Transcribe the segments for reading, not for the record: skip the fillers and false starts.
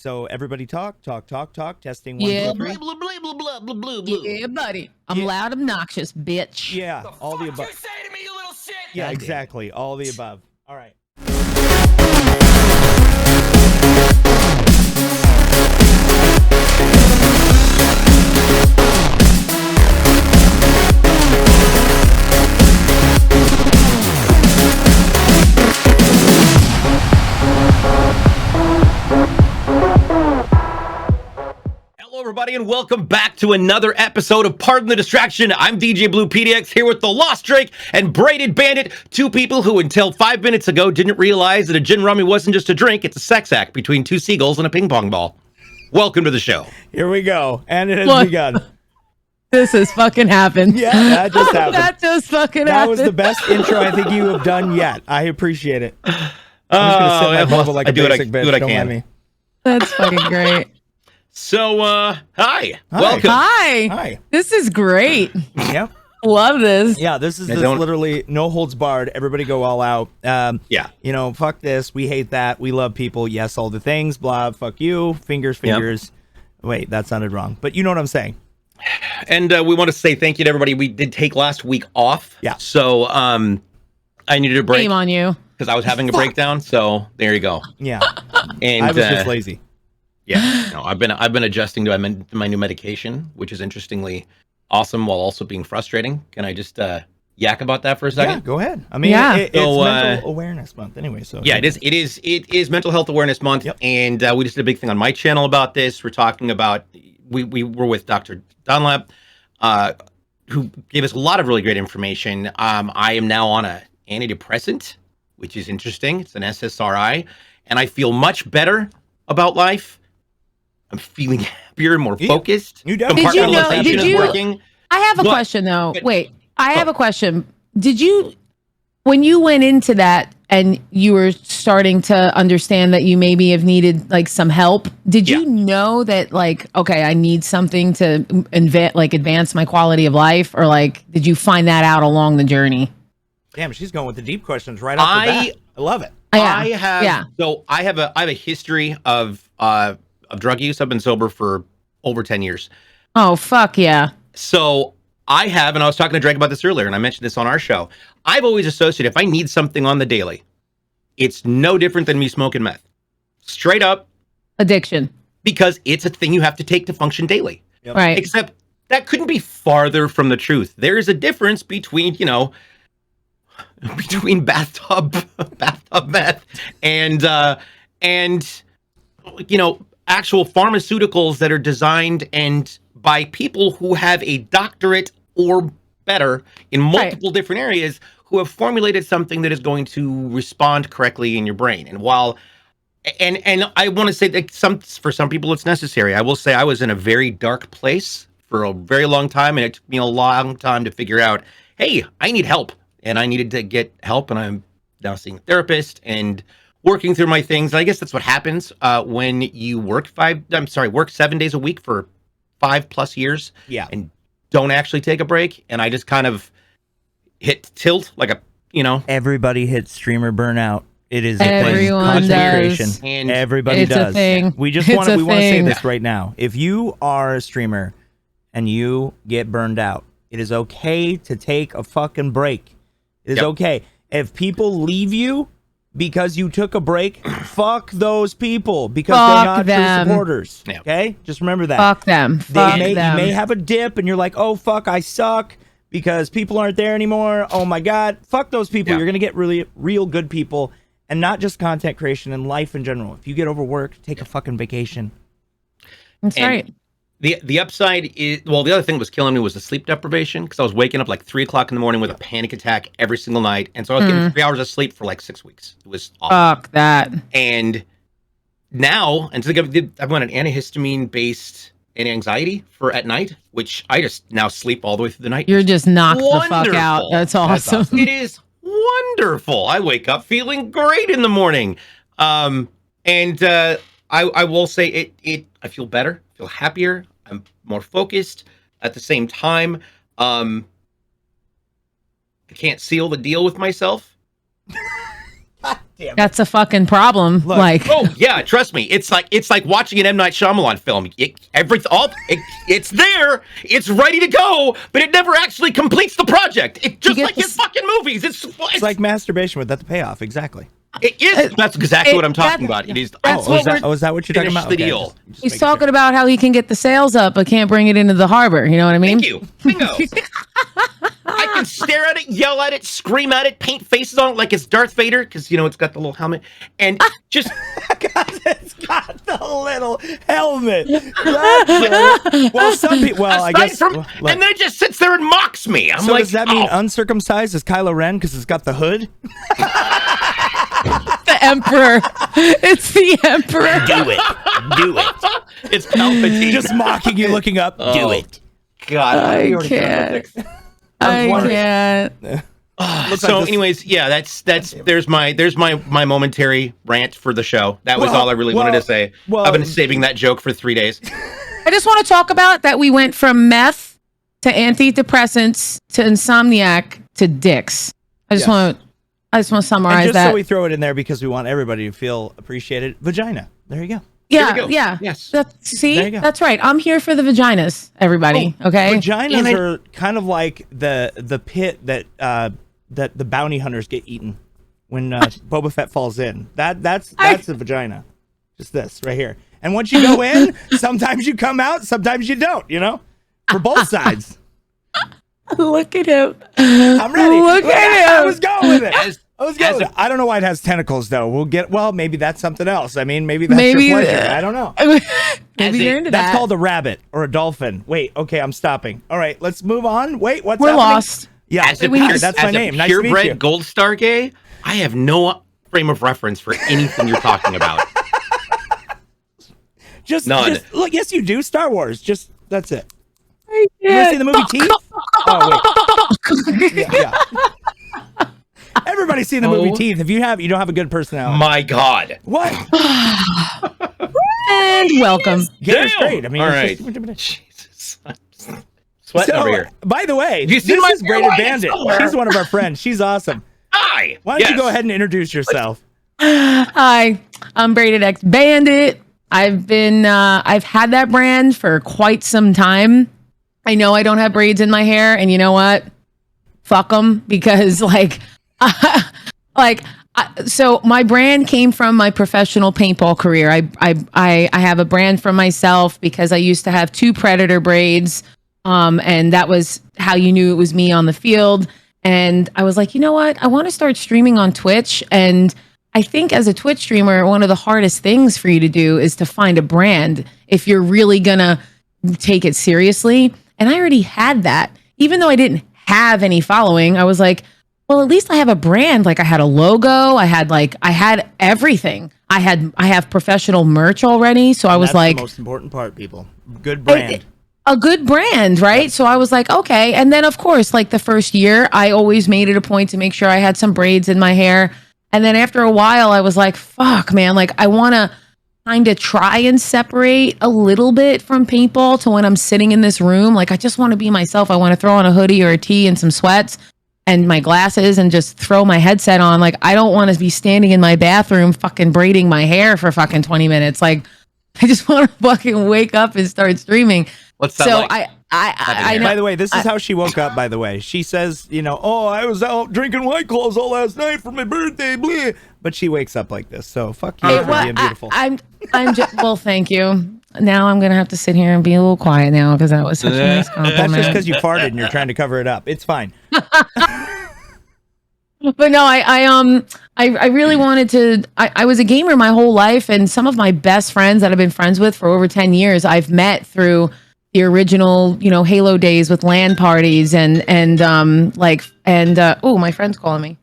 So everybody talk. Testing 1, 2, 3. Blah, blah, blah, blah, blah, blah, blah. Yeah, buddy. I'm loud, obnoxious, bitch. Yeah, all the above. You say to me, you little shit. Yeah, God exactly. All the above. All right. Everybody, and welcome back to another episode of Pardon the Distraction. I'm DJBluePDX here with the Lost Drake and BraidedXBandit, two people who until 5 minutes ago didn't realize that a gin rummy wasn't just a drink, it's a sex act between two seagulls and a ping pong ball. Welcome to the show. Here we go. And it has begun. This has fucking happened. Yeah, that just happened. That just fucking That happened. was the best intro I think you have done yet. I appreciate it. I'm just Oh, going to sit my bubble like I a do what I- basic do bitch. what I Don't can. mind me. That's fucking great. So, hi. Welcome. Hi. Hi. This is great. Yep. Love this. Yeah, this is Yeah, just don't- literally no holds barred. Everybody go all out. Yeah. You know, fuck this. We hate that. We love people. Yes, all the things. Blah. Fuck you. Fingers. Wait, that sounded wrong. But you know what I'm saying. And we want to say thank you to everybody. We did take last week off. Yeah. So, I needed a break Shame on you. because I was having a breakdown. So there you go. Yeah. And I was just lazy. Yeah, no, I've been adjusting to my new medication, which is interestingly awesome while also being frustrating. Can I just yak about that for a second? Yeah, go ahead. I mean, Yeah. it's So, Mental Awareness Month anyway. So Yeah, it is Mental Health Awareness Month, Yep. and we just did a big thing on my channel about this. We're talking about we were with Dr. Dunlap, who gave us a lot of really great information. I am now on a antidepressant, which is interesting. It's an SSRI, and I feel much better about life. I'm feeling happier, more focused. You definitely- Did you know- Compartmentalization did is you- working. I have a But- question though. but- Wait, I have a question. Did you, when you went into that and you were starting to understand that you maybe have needed like some help, did you know that like, okay, I need something to advance my quality of life, or like, did you find that out along the journey? Damn, she's going with the deep questions right off the bat. I love it. I have a history of drug use. I've been sober for over 10 years. Oh, fuck yeah. So I have, and I was talking to Drake about this earlier, and I mentioned this on our show. I've always associated if I need something on the daily, it's no different than me smoking meth. Straight up, Addiction. because it's a thing you have to take to function daily. Yep. Right. Except that couldn't be farther from the truth. There is a difference between, between bathtub meth and actual pharmaceuticals that are designed and by people who have a doctorate or better in multiple different areas, who have formulated something that is going to respond correctly in your brain. And while and I want to say that for some people it's necessary. I will say I was in a very dark place for a very long time, and it took me a long time to figure out, hey, I need help. And I needed to get help, and I'm now seeing a therapist and working through my things. And I guess that's what happens when you work 7 days a week for 5+ years, Yeah. and don't actually take a break. And I just kind of hit tilt like Everybody hits streamer burnout. It is Everyone a does. creation. And Everybody It's does. a thing. We just It's want to a say thing. this right now. If you are a streamer and you get burned out, it is okay to take a fucking break. It is okay. If people leave you because you took a break, fuck those people, because they're not them. true supporters. Yeah. Okay? Just remember that. Fuck them. Fuck You them. may have a dip and you're like, oh, fuck, I suck because people aren't there anymore. Oh, my God. Fuck those people. Yeah. You're going to get really real good people, and not just content creation and life in general. If you get overworked, take a fucking vacation. That's And right. the upside is, well, the other thing that was killing me was the sleep deprivation, because I was waking up like 3 o'clock in the morning with a panic attack every single night. And so I was getting 3 hours of sleep for like 6 weeks. It was awful. Fuck that. And now, and so I've got an antihistamine-based anxiety for at night, which I just now sleep all the way through the night. You're just knocked the fuck Wonderful. out. That's awesome. It is wonderful. I wake up feeling great in the morning. I will say I feel better, feel happier. I'm more focused. At the same time, I can't seal the deal with myself. Damn it. That's a fucking problem. Look. Like, Oh yeah, trust me. It's like watching an M. Night Shyamalan film. It's there, it's ready to go, but it never actually completes the project. It's just like his fucking movies. It's like masturbation without the payoff. Exactly. It is. That's exactly what I'm talking about. It is. That's is that what you're talking finish about? the deal. Just he's making talking sure. about how he can get the sails up, but can't bring it into the harbor. You know what I mean? Thank you. Bingo. I can stare at it, yell at it, scream at it, paint faces on it like it's Darth Vader because it's got the little helmet, and just It's got the little helmet. Well, some people. Well, I guess. and then it just sits there and mocks me. I'm So like, does that mean uncircumcised is Kylo Ren because it's got the hood? The Emperor. It's the Emperor. Do it. it's Palpatine. Just mocking you, looking up. Do it. God, I can't. I can't. So, like anyways, yeah, there's my momentary rant for the show. That was all I really wanted to say. I've been saving that joke for 3 days. I just want to talk about that we went from meth to antidepressants to insomniac to dicks. I just want to summarize and just that. so we throw it in there because we want everybody to feel appreciated. Vagina. There you go. Yeah, go. yeah. Yes. There you See, go. that's right. I'm here for the vaginas, everybody. Okay. Vaginas are kind of like the pit that the bounty hunters get eaten when Boba Fett falls in. That's a vagina. Just this right here. And once you go in, sometimes you come out, sometimes you don't. For both sides. Look at him. I'm ready. Look at him. I was going with it. As I don't know why it has tentacles though. Maybe that's something else. I mean, maybe that's your pleasure. I don't know. Maybe you're into That's that. called a rabbit or a dolphin. Wait, okay, I'm stopping. All right, let's move on. Wait, what's We're happening? lost. Yeah, As a that's my name. Nice to meet purebred you. Gold Star gay, I have no frame of reference for anything you're talking about. Just None. Look, yes, you do. Star Wars. Just that's it. I You ever can't. seen the movie Teeth? Oh wait. Yeah. Everybody's seen the movie Teeth. If you don't have a good personality. My God. What? And welcome. Gator's great. I mean, All it's right. just- Jesus. Sweating over here. by the way, you see this my is Braided hairline Bandit. somewhere? She's one of our friends. She's awesome. Hi. Why don't you go ahead and introduce yourself? Hi, I'm BraidedXBandit. I've had that brand for quite some time. I know I don't have braids in my hair, and you know what? Fuck them, because so my brand came from my professional paintball career. I have a brand for myself because I used to have 2 predator braids, and that was how you knew it was me on the field. And I was like, you know what? I want to start streaming on Twitch. And I think as a Twitch streamer, one of the hardest things for you to do is to find a brand if you're really gonna take it seriously. And I already had that. Even though I didn't have any following, I was like, well, at least I have a brand. Like I had a logo, I had everything. I have professional merch already. So I was That's like, the most important part, people. Good brand. a good brand, right? So I was like, okay. And then of course, like the first year, I always made it a point to make sure I had some braids in my hair. And then after a while, I was like, fuck, man, like I want to kind of try and separate a little bit from paintball to when I'm sitting in this room. Like I just want to be myself. I want to throw on a hoodie or a tee and some sweats and my glasses and just throw my headset on. Like I don't want to be standing in my bathroom fucking braiding my hair for fucking 20 minutes. Like I just want to fucking wake up and start streaming. What's that So like? I know. By the way, this is how she woke up, by the way. She says, I was out drinking White Claws all last night for my birthday, blah. But she wakes up like this, so fuck you for being beautiful. I'm just, well, thank you. Now I'm going to have to sit here and be a little quiet now because that was such a nice compliment. That's just because you farted and you're trying to cover it up. It's fine. But no, I really wanted to. I was a gamer my whole life, and some of my best friends that I've been friends with for over 10 years, I've met through the original, Halo days with LAN parties and oh, my friend's calling me.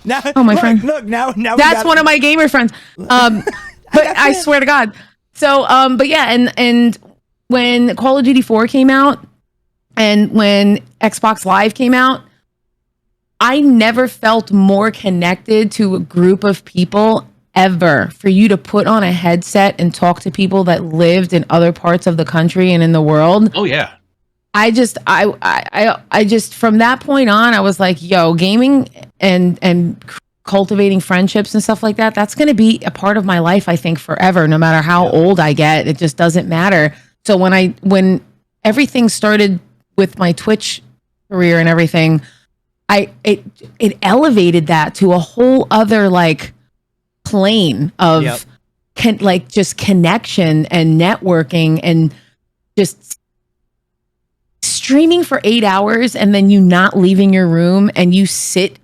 Now, my friend. Look, now That's one of my gamer friends. But I swear to God. So, but yeah, and when Call of Duty 4 came out and when Xbox Live came out, I never felt more connected to a group of people ever. For you to put on a headset and talk to people that lived in other parts of the country and in the world. Oh yeah. I just from that point on, I was like, yo, gaming and cultivating friendships and stuff like that, that's going to be a part of my life, I think, forever, no matter how old I get. It just doesn't matter. So when everything started with my Twitch career and everything, it elevated that to a whole other like plane of just connection and networking and just streaming for 8 hours and then you not leaving your room and you sit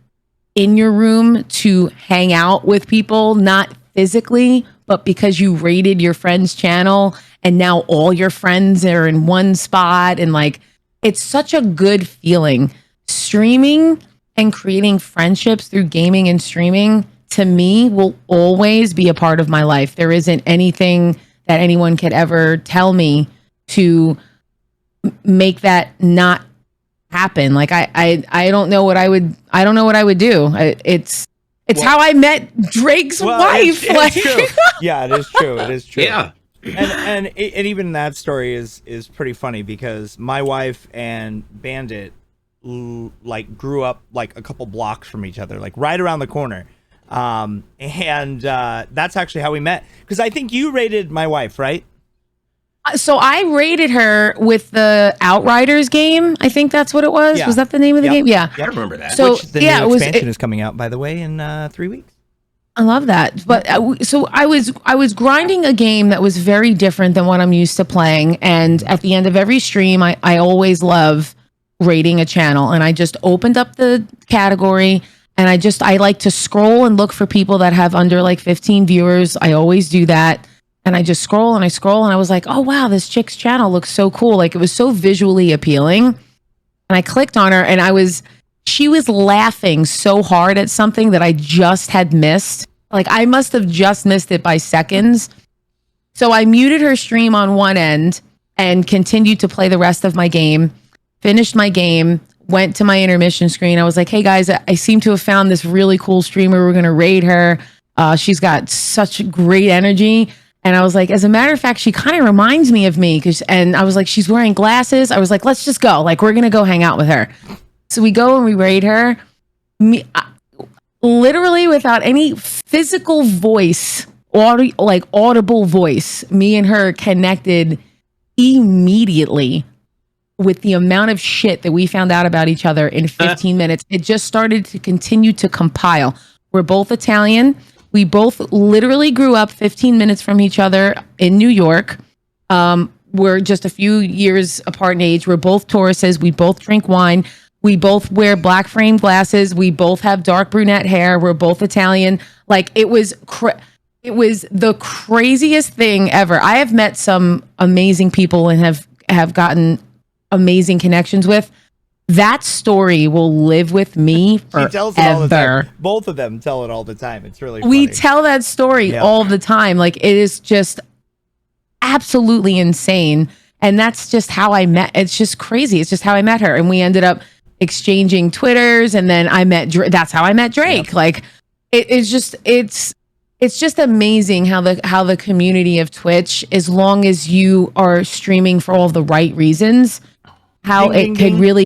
in your room to hang out with people, not physically, but because you rated your friend's channel and now all your friends are in one spot. And like, it's such a good feeling. Streaming and creating friendships through gaming and streaming, to me, will always be a part of my life. There isn't anything that anyone could ever tell me to make that not happen. Like I don't know what I would do. It's how I met Drake's wife. It's true. Yeah, it is true. It is true. Yeah. And even that story is pretty funny because my wife and Bandit like grew up like a couple blocks from each other, like right around the corner. And that's actually how we met, because I think you rated my wife, right? So I rated her with the Outriders game. I think that's what it was. Yeah. Was that the name of the game? Yeah. I remember that. So Which the new expansion is coming out, by the way, in 3 weeks. I love that. But so I was grinding a game that was very different than what I'm used to playing. And at the end of every stream, I always love rating a channel. And I just opened up the category and I like to scroll and look for people that have under like 15 viewers. I always do that. And I just scroll and I was like, oh wow, this chick's channel looks so cool. Like it was so visually appealing. And I clicked on her and she was laughing so hard at something that I just had missed. Like I must have just missed it by seconds. So I muted her stream on one end and continued to play the rest of my game, finished my game, went to my intermission screen. I was like, hey guys, I seem to have found this really cool streamer. We're going to raid her. She's got such great energy. And I was like, as a matter of fact, she kind of reminds me of me. And I was like, she's wearing glasses. I was like, let's just go. Like, we're going to go hang out with her. So we go and we raid her. Literally without any physical voice, audible voice, me and her connected immediately with the amount of shit that we found out about each other in 15 minutes. It just started to continue to compile. We're both Italian. We both literally grew up 15 minutes from each other in New York. We're just a few years apart in age. We're both Tauruses. We both drink wine. We both wear black frame glasses. We both have dark brunette hair. We're both Italian. Like it was the craziest thing ever. I have met some amazing people and have gotten amazing connections with. That story will live with me forever. She tells it all the time. Both of them tell it all the time. It's really funny. We tell that story all the time. Like it is just absolutely insane. And that's just how I met. It's just crazy. It's just how I met her. And we ended up exchanging Twitters. And then that's how I met Drake. Yep. Like it's just amazing how the community of Twitch, as long as you are streaming for all the right reasons, how it could really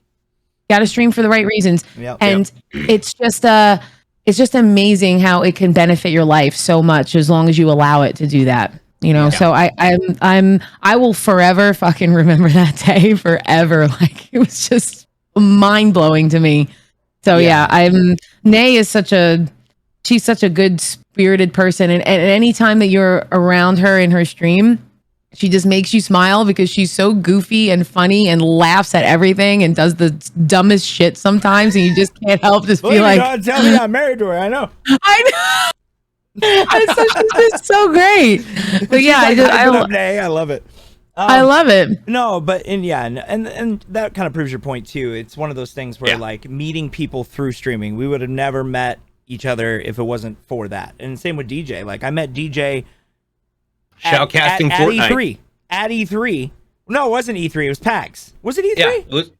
got to stream for the right reasons. It's just amazing how it can benefit your life so much as long as you allow it to do that, you know. So I will forever fucking remember that day forever. Like it was just mind-blowing to me. So Nay is she's such a good spirited person, and any time that you're around her in her stream, she just makes you smile because she's so goofy and funny and laughs at everything and does the dumbest shit sometimes, and you just can't help just be like, tell me I'm married to her. I know. She's just so great. But yeah, I love it. I love it. No, but and that kind of proves your point too. It's one of those things where like meeting people through streaming, we would have never met each other if it wasn't for that. And same with DJ. Like I met DJ shoutcasting Fortnite at E3. No, it wasn't E3. It was PAX. Was it E3? Yeah, it was.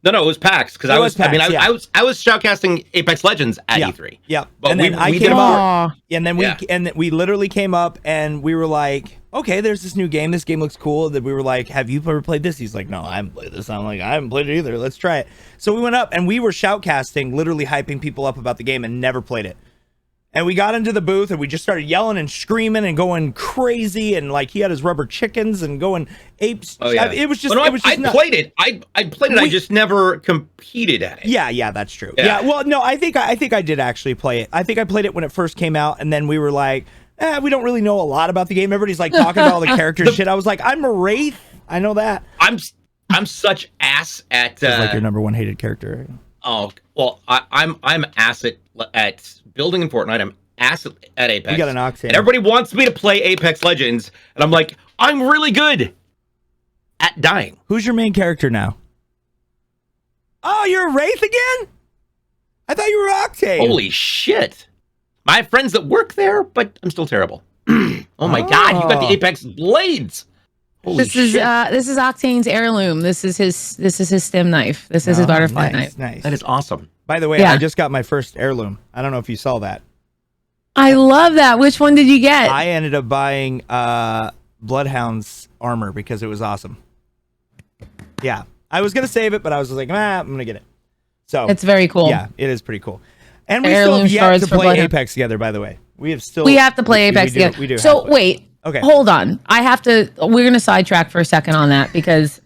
No, it was PAX because I was shoutcasting Apex Legends at E3. Yeah, but and then I came up, and then we literally came up and we were like, okay, there's this new game. This game looks cool. That we were like, have you ever played this? He's like, no, I haven't played this. I'm like, I haven't played it either. Let's try it. So we went up and we were shoutcasting, literally hyping people up about the game, and never played it. And we got into the booth and we just started yelling and screaming and going crazy, and like he had his rubber chickens and going apes. Oh yeah, it was just. No, it was just I played it. I played it. I just never competed at it. Yeah, that's true. Yeah. Well, no, I think I did actually play it. I think I played it when it first came out, and then we were like, we don't really know a lot about the game. Everybody's like talking about all the characters and shit. I was like, I'm a wraith. I know that. I'm such ass at like your number one hated character. Oh well, I'm ass at building in Fortnite. I'm ass at Apex. You got an Octane. And everybody wants me to play Apex Legends, and I'm like, I'm really good at dying. Who's your main character now? Oh, you're a wraith again? I thought you were Octane. Holy shit! I have friends that work there, but I'm still terrible. Oh my god, you got the Apex blades. Holy This is Octane's heirloom. This is his stem knife. This is his butterfly knife. Nice. That is awesome. By the way, Yeah. I just got my first heirloom. I don't know if you saw that. I love that. Which one did you get? I ended up buying Bloodhound's armor because it was awesome. Yeah. I was going to save it, but I was like, I'm going to get it. So It's very cool. Yeah, it is pretty cool. And we Heirloom still have yet shards to for play Bloodhound. Apex together, by the way. We have to play Apex together. We do. So wait. Okay. Hold on. We're gonna sidetrack for a second on that because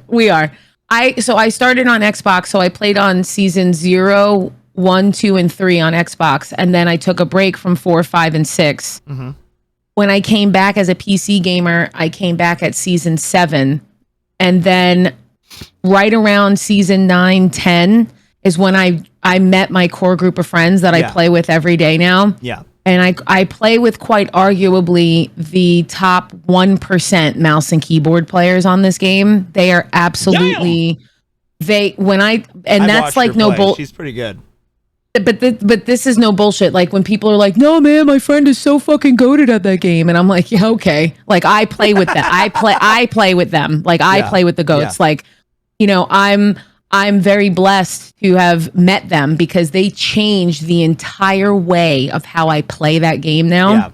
we are. I started on Xbox, so I played on season 0, 1, 2, and 3 on Xbox, and then I took a break from 4, 5, and 6. Mm-hmm. When I came back as a PC gamer, I came back at season 7, and then right around season 9, 10 is when I met my core group of friends that I play with every day now. Yeah. And I play with quite arguably the top 1% mouse and keyboard players on this game. They are absolutely I that's like no bull. She's pretty good. But this is no bullshit. Like when people are like, "No, man, my friend is so fucking goated at that game," and I'm like, "Yeah, okay." Like I play with that. I play with them. Like I play with the goats. Yeah. Like, I'm very blessed to have met them because they changed the entire way of how I play that game now. Yeah.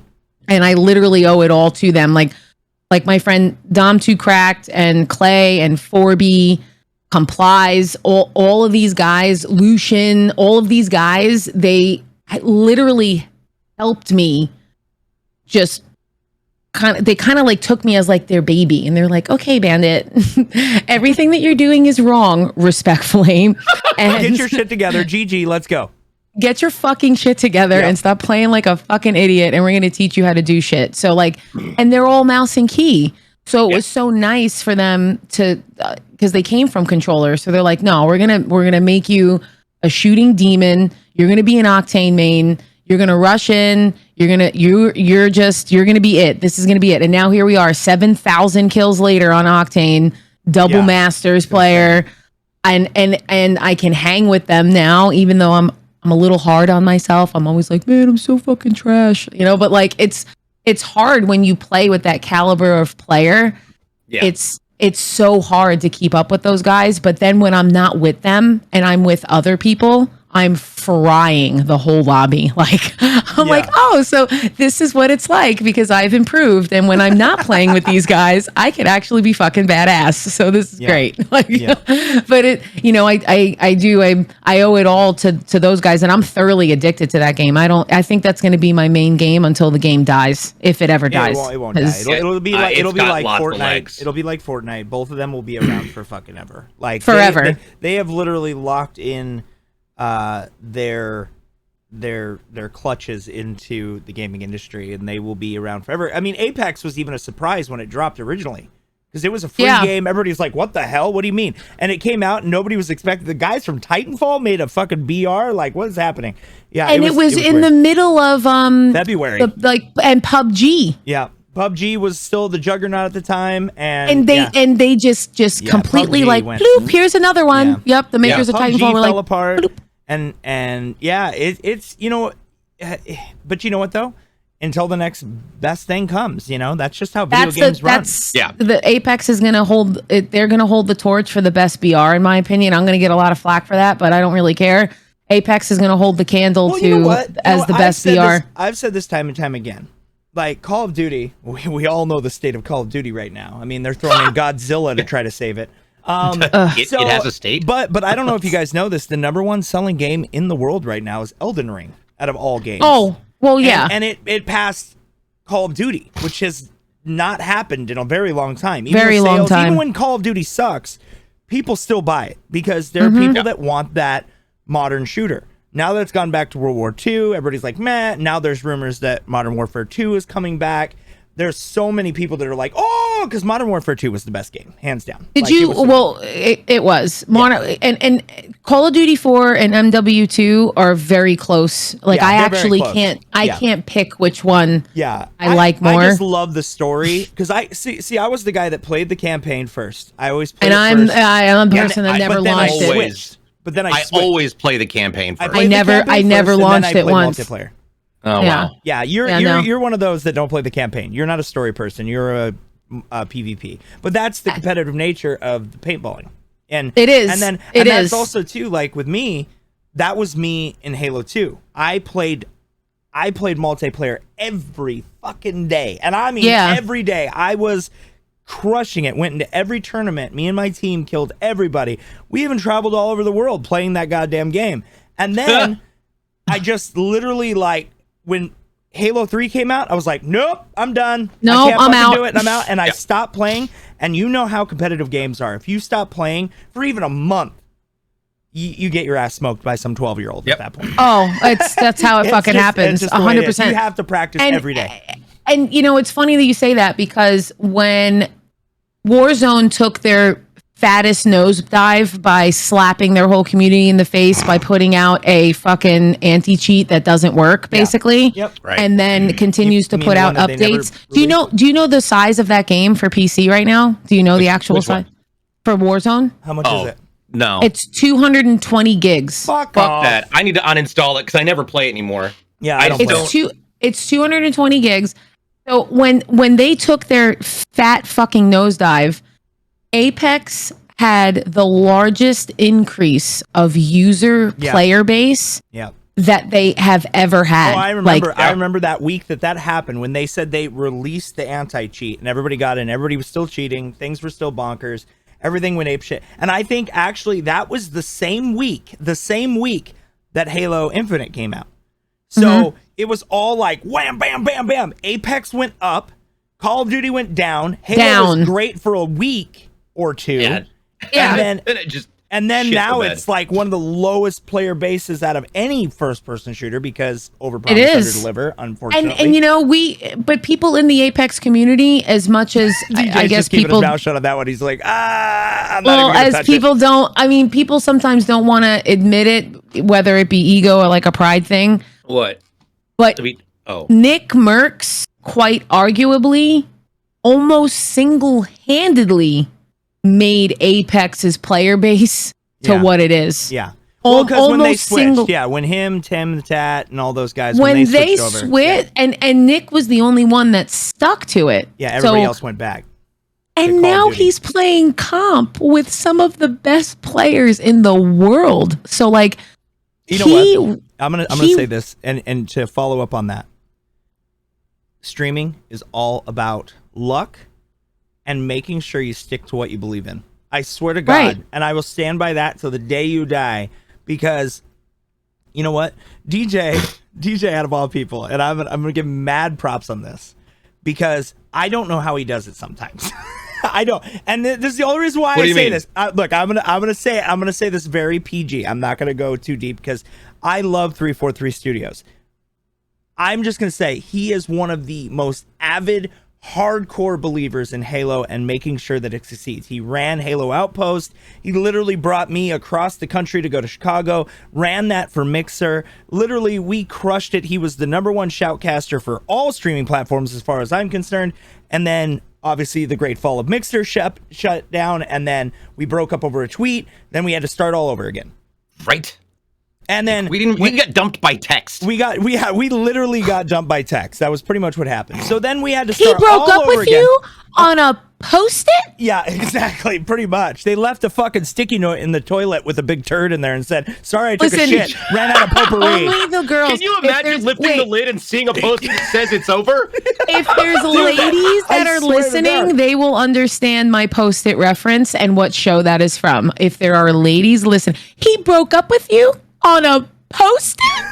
And I literally owe it all to them. Like my friend Dom 2 Cracked and Clay and 4B Complies, all of these guys, Lucian, all of these guys, they literally helped me just they kind of like took me as like their baby, and they're like, "Okay, Bandit, everything that you're doing is wrong, respectfully, and Get your shit together. GG, let's go. Get your fucking shit together and stop playing like a fucking idiot, and we're going to teach you how to do shit." So like, and they're all mouse and key. So it was so nice for them to, because they came from controllers. So they're like, "No, we're gonna make you a shooting demon. You're gonna be an Octane main. You're gonna rush in. You're gonna be it. This is gonna be it." And now here we are, 7,000 kills later on Octane, double masters player, and I can hang with them now, even though I'm a little hard on myself. I'm always like, "Man, I'm so fucking trash," But like, it's hard when you play with that caliber of player. Yeah. It's so hard to keep up with those guys. But then when I'm not with them and I'm with other people, I'm frying the whole lobby. Like, I'm like, "Oh, so this is what it's like because I've improved. And when I'm not playing with these guys, I can actually be fucking badass. So this is great." Like, but I owe it all to those guys, and I'm thoroughly addicted to that game. I think that's going to be my main game until the game dies, if it ever dies. It won't die. It'll be like Fortnite. It'll be like Fortnite. Both of them will be around for fucking ever. Like forever. They have literally locked in their clutches into the gaming industry, and they will be around forever. I mean, Apex was even a surprise when it dropped originally because it was a free game. Everybody's like, "What the hell? What do you mean?" And it came out, and nobody was expecting. The guys from Titanfall made a fucking BR. Like, what is happening? Yeah, and it was in the middle of February, and PUBG. Yeah. PUBG was still the juggernaut at the time, and they just completely PUBG like went, bloop, here's another one. Yeah. Yep, the makers of PUBG Titanfall were fell like apart, bloop. and it's but you know what though? Until the next best thing comes, that's just how video games run. The Apex is gonna hold it. They're gonna hold the torch for the best BR, in my opinion. I'm gonna get a lot of flack for that, but I don't really care. Apex is gonna hold the candle as the best BR. I've said this time and time again. Like Call of Duty, we all know the state of Call of Duty right now. I mean, they're throwing in Godzilla to try to save it. It has a state. But I don't know if you guys know this. The number one selling game in the world right now is Elden Ring, out of all games. Oh, Well, yeah. And it passed Call of Duty, which has not happened in a very long time. Very long time. Even when Call of Duty sucks, people still buy it because there are people that want that modern shooter. Now that it's gone back to World War II, everybody's like, meh. Now there's rumors that Modern Warfare 2 is coming back. There's so many people that are like, oh, because Modern Warfare 2 was the best game, hands down. Did Like, you? It was. And Call of Duty 4 and MW2 are very close. Like, Yeah, I they're very actually close. can't. I Yeah. can't pick which one. Yeah, I like more. I just love the story because I see. I was the guy that played the campaign first. I always played. And I'm first. a person that but never then launched I it. switched. But then I I switched. always play the campaign first. played the never- campaign I never first, and then launched I it played once. Multiplayer. Oh Yeah. wow. Yeah, you're one of those that don't play the campaign. You're not a story person. You're a PvP. But that's the competitive nature of the paintballing. And It is. And then It and that's is. also too, like with me, that was me in Halo 2. I played multiplayer every fucking day. And I mean Yeah. every day. I was crushing it. Went into every tournament. Me and my team killed everybody. We even traveled all over the world playing that goddamn game. And then I just literally, like, when Halo 3 came out, I was like, nope, I'm done. No, I can't I'm fucking out. do it, and I'm out. And I stopped playing. And you know how competitive games are. If you stop playing for even a month, you get your ass smoked by some 12-year-old at that point. Oh, that's how it It's fucking just- happens. it's just the way it is. 100%. You have to practice every day. And you know, it's funny that you say that because when Warzone took their fattest nosedive by slapping their whole community in the face by putting out a fucking anti-cheat that doesn't work, basically. Yep. Right. And then continues You to mean put the out one that they never updates. Do you know the size of that game for PC right now? Do you know the actual which size one? for Warzone? How much is Oh it? no. It's 220 gigs. Fuck Fuck off. that. I need to uninstall it because I never play it anymore. Yeah, I I don't don't- play it. It's 220 gigs. So when they took their fat fucking nosedive, Apex had the largest increase of user Yeah. player base Yeah. that they have ever had. Oh, I remember. Like, I remember that week that happened when they said they released the anti-cheat and everybody got in. Everybody was still cheating. Things were still bonkers. Everything went apeshit. And I think actually that was the same week that Halo Infinite came out. So it was all like wham, bam, bam, bam. Apex went up. Call of Duty went down. Halo was great for a week or two. Yeah. Yeah. And Then it just then shit now the bed. it's like one of the lowest player bases out of any first-person shooter because overpromise, It is. underdeliver, unfortunately. and you know, but people in the Apex community, as much as I DJ's guess just keeping people, his mouth shut on that one. He's like, I'm not well, even gonna as touch people don't, I mean, people sometimes don't want to admit it, whether it be ego or like a pride thing. what? But I mean, oh. Nick Merckx, quite arguably, almost single-handedly made Apex's player base to Yeah. what it is. Yeah. Well, because when they almost switched, single- yeah, when him, Tim the Tat, and all those guys, When they switched over, switched, and Nick was the only one that stuck to it. yeah, everybody So- else went back. And Call of now Duty. he's playing comp with some of the best players in the world. So like, You know what? I'm gonna he- say this, and to follow up on that, streaming is all about luck and making sure you stick to what you believe in. I swear to God, Right. and I will stand by that till the day you die, because you know what, DJ out of all people, and I'm gonna give him mad props on this because I don't know how he does it sometimes. I don't, and this is the only reason why What do I you say mean? this. Look, I'm gonna say this very PG. I'm not gonna go too deep because I love 343 Studios. I'm just gonna say he is one of the most avid, hardcore believers in Halo and making sure that it succeeds. He ran Halo Outpost. He literally brought me across the country to go to Chicago. Ran that for Mixer. Literally, we crushed it. He was the #1 shoutcaster for all streaming platforms, as far as I'm concerned. And then, obviously, the great fall of Mixer shut down, and then we broke up over a tweet. Then we had to start all over again. Right. And then We got dumped by text. we literally got dumped by text. That was pretty much what happened. So then we had to he start broke all up over with again. you on a Post-it? Yeah, exactly. Pretty much. They left a fucking sticky note in the toilet with a big turd in there and said, "Sorry, I took Listen, a shit. Ran out of potpourri." Only the girls. Can you if imagine there's- lifting the lid and seeing a post that says it's over? If there's ladies that I are swear to listening, God. they will understand my Post-it reference and what show that is from. If there are ladies listen, he broke up with you on a Post-it?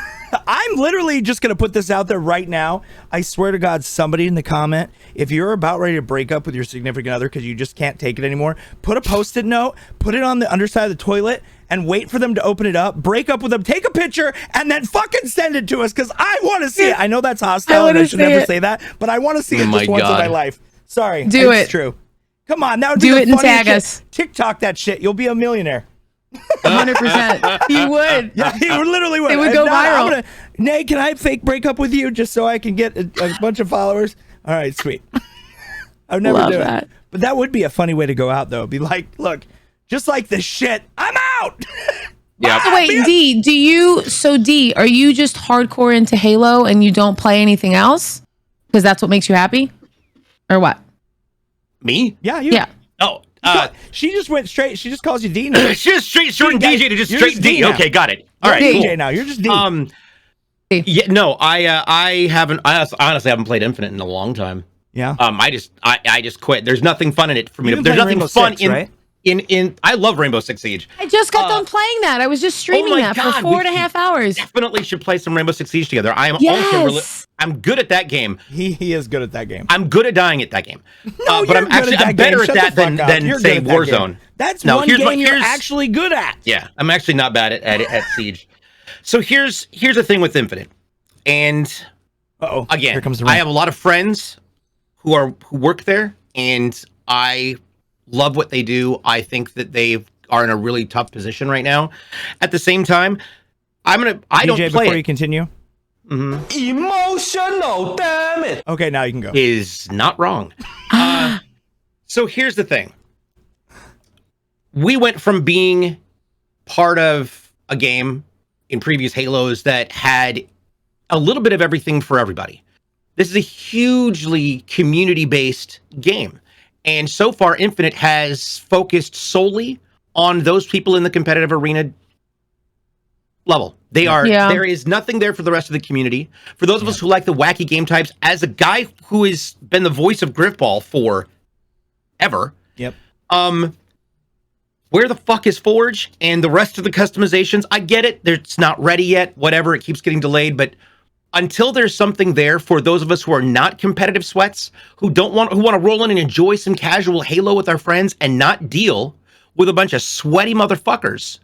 I'm literally just going to put this out there right now. I swear to God, somebody in the comment, if you're about ready to break up with your significant other because you just can't take it anymore, put a Post-it note, put it on the underside of the toilet, and wait for them to open it up, break up with them, take a picture, and then fucking send it to us because I want to see it. I know that's hostile and I should never say that, but I want to see it just once in my life. Sorry. Do it. It's true. Come on. That would do be it and tag us. TikTok that shit. You'll be a millionaire. 100%. He would. Yeah, he literally would. It would go viral. Nate, can I fake break up with you just so I can get a bunch of followers? All right, sweet. I'd never Love do that. it. But that would be a funny way to go out, though. Be like, look, just like this shit, I'm out. Yeah. So wait, D, are you just hardcore into Halo and you don't play anything else? Because that's what makes you happy? Or what? Me? Yeah, you. Yeah. Oh, she just went straight. She just calls you D now. She's just straight short DJ to just You're straight just D. D now. Okay, got it. All right, DJ cool. now. You're just D. Yeah, no, I haven't. I honestly haven't played Infinite in a long time. Yeah. I just quit. There's nothing fun in it for me. You've been There's playing nothing Rainbow fun Six, right? in. I love Rainbow Six Siege. I just got done playing that. I was just streaming my that God, for 4.5 hours. Definitely should play some Rainbow Six Siege together. I am Yes. I'm good at that game. He is good at that game. I'm good at dying at that game. No, but I'm you're good at that better game. at Shut that the fuck than up. You're say good at that game. Warzone. That's No, one here's game you're here's- actually good at. Yeah, I'm actually not bad at Siege. So here's the thing with Infinite, and again, here comes the I rain. have a lot of friends who work there, and I love what they do. I think that they are in a really tough position right now. At the same time, I don't play before it. you continue. Emotional, damn it. Okay, now you can go. Is not wrong. So here's the thing. We went from being part of a game in previous Halos that had a little bit of everything for everybody. This is a hugely community-based game. And so far, Infinite has focused solely on those people in the competitive arena level. There is nothing there for the rest of the community. For those of us who like the wacky game types, as a guy who has been the voice of Griffball for ever. Yep. Where the fuck is Forge and the rest of the customizations? I get it. It's not ready yet. Whatever. It keeps getting delayed. But until there's something there for those of us who are not competitive sweats, who want to roll in and enjoy some casual Halo with our friends and not deal with a bunch of sweaty motherfuckers,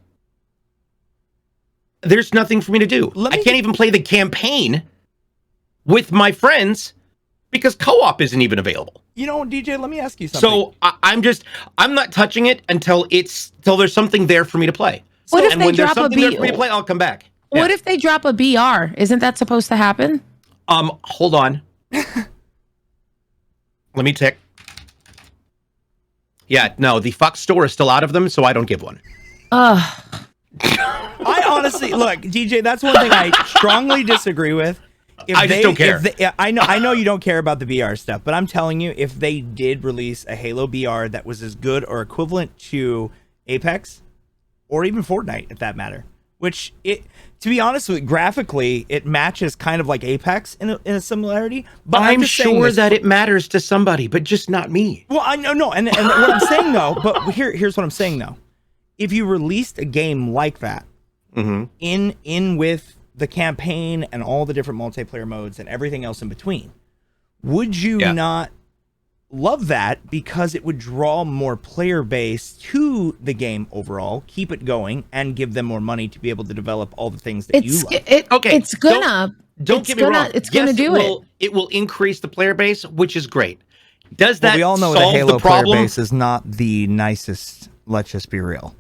there's nothing for me to do. I can't even play the campaign with my friends because co-op isn't even available. You know, DJ, let me ask you something. So I'm not touching it until there's something there for me to play. What if and they when there's drop a something there for me to play, I'll come back. What if they drop a BR? Isn't that supposed to happen? Hold on. Let me check. Yeah, no, the Fox store is still out of them, so I don't give one. I honestly look, DJ. That's one thing I strongly disagree with. I just don't care. I know you don't care about the BR stuff, but I'm telling you, if they did release a Halo BR that was as good or equivalent to Apex, or even Fortnite, if that matter, which to be honest with you, graphically, it matches kind of like Apex in a similarity. But I'm sure that it matters to somebody, but just not me. Well, I know, and what I'm saying though, but here's what I'm saying though. If you released a game like that, in with the campaign and all the different multiplayer modes and everything else in between, would you not love that because it would draw more player base to the game overall, keep it going, and give them more money to be able to develop all the things that you love? It's gonna. Don't get me wrong. It's gonna do it. It will increase the player base, which is great. Does that we all know solve the Halo the problem? player base is not the nicest. Let's just be real.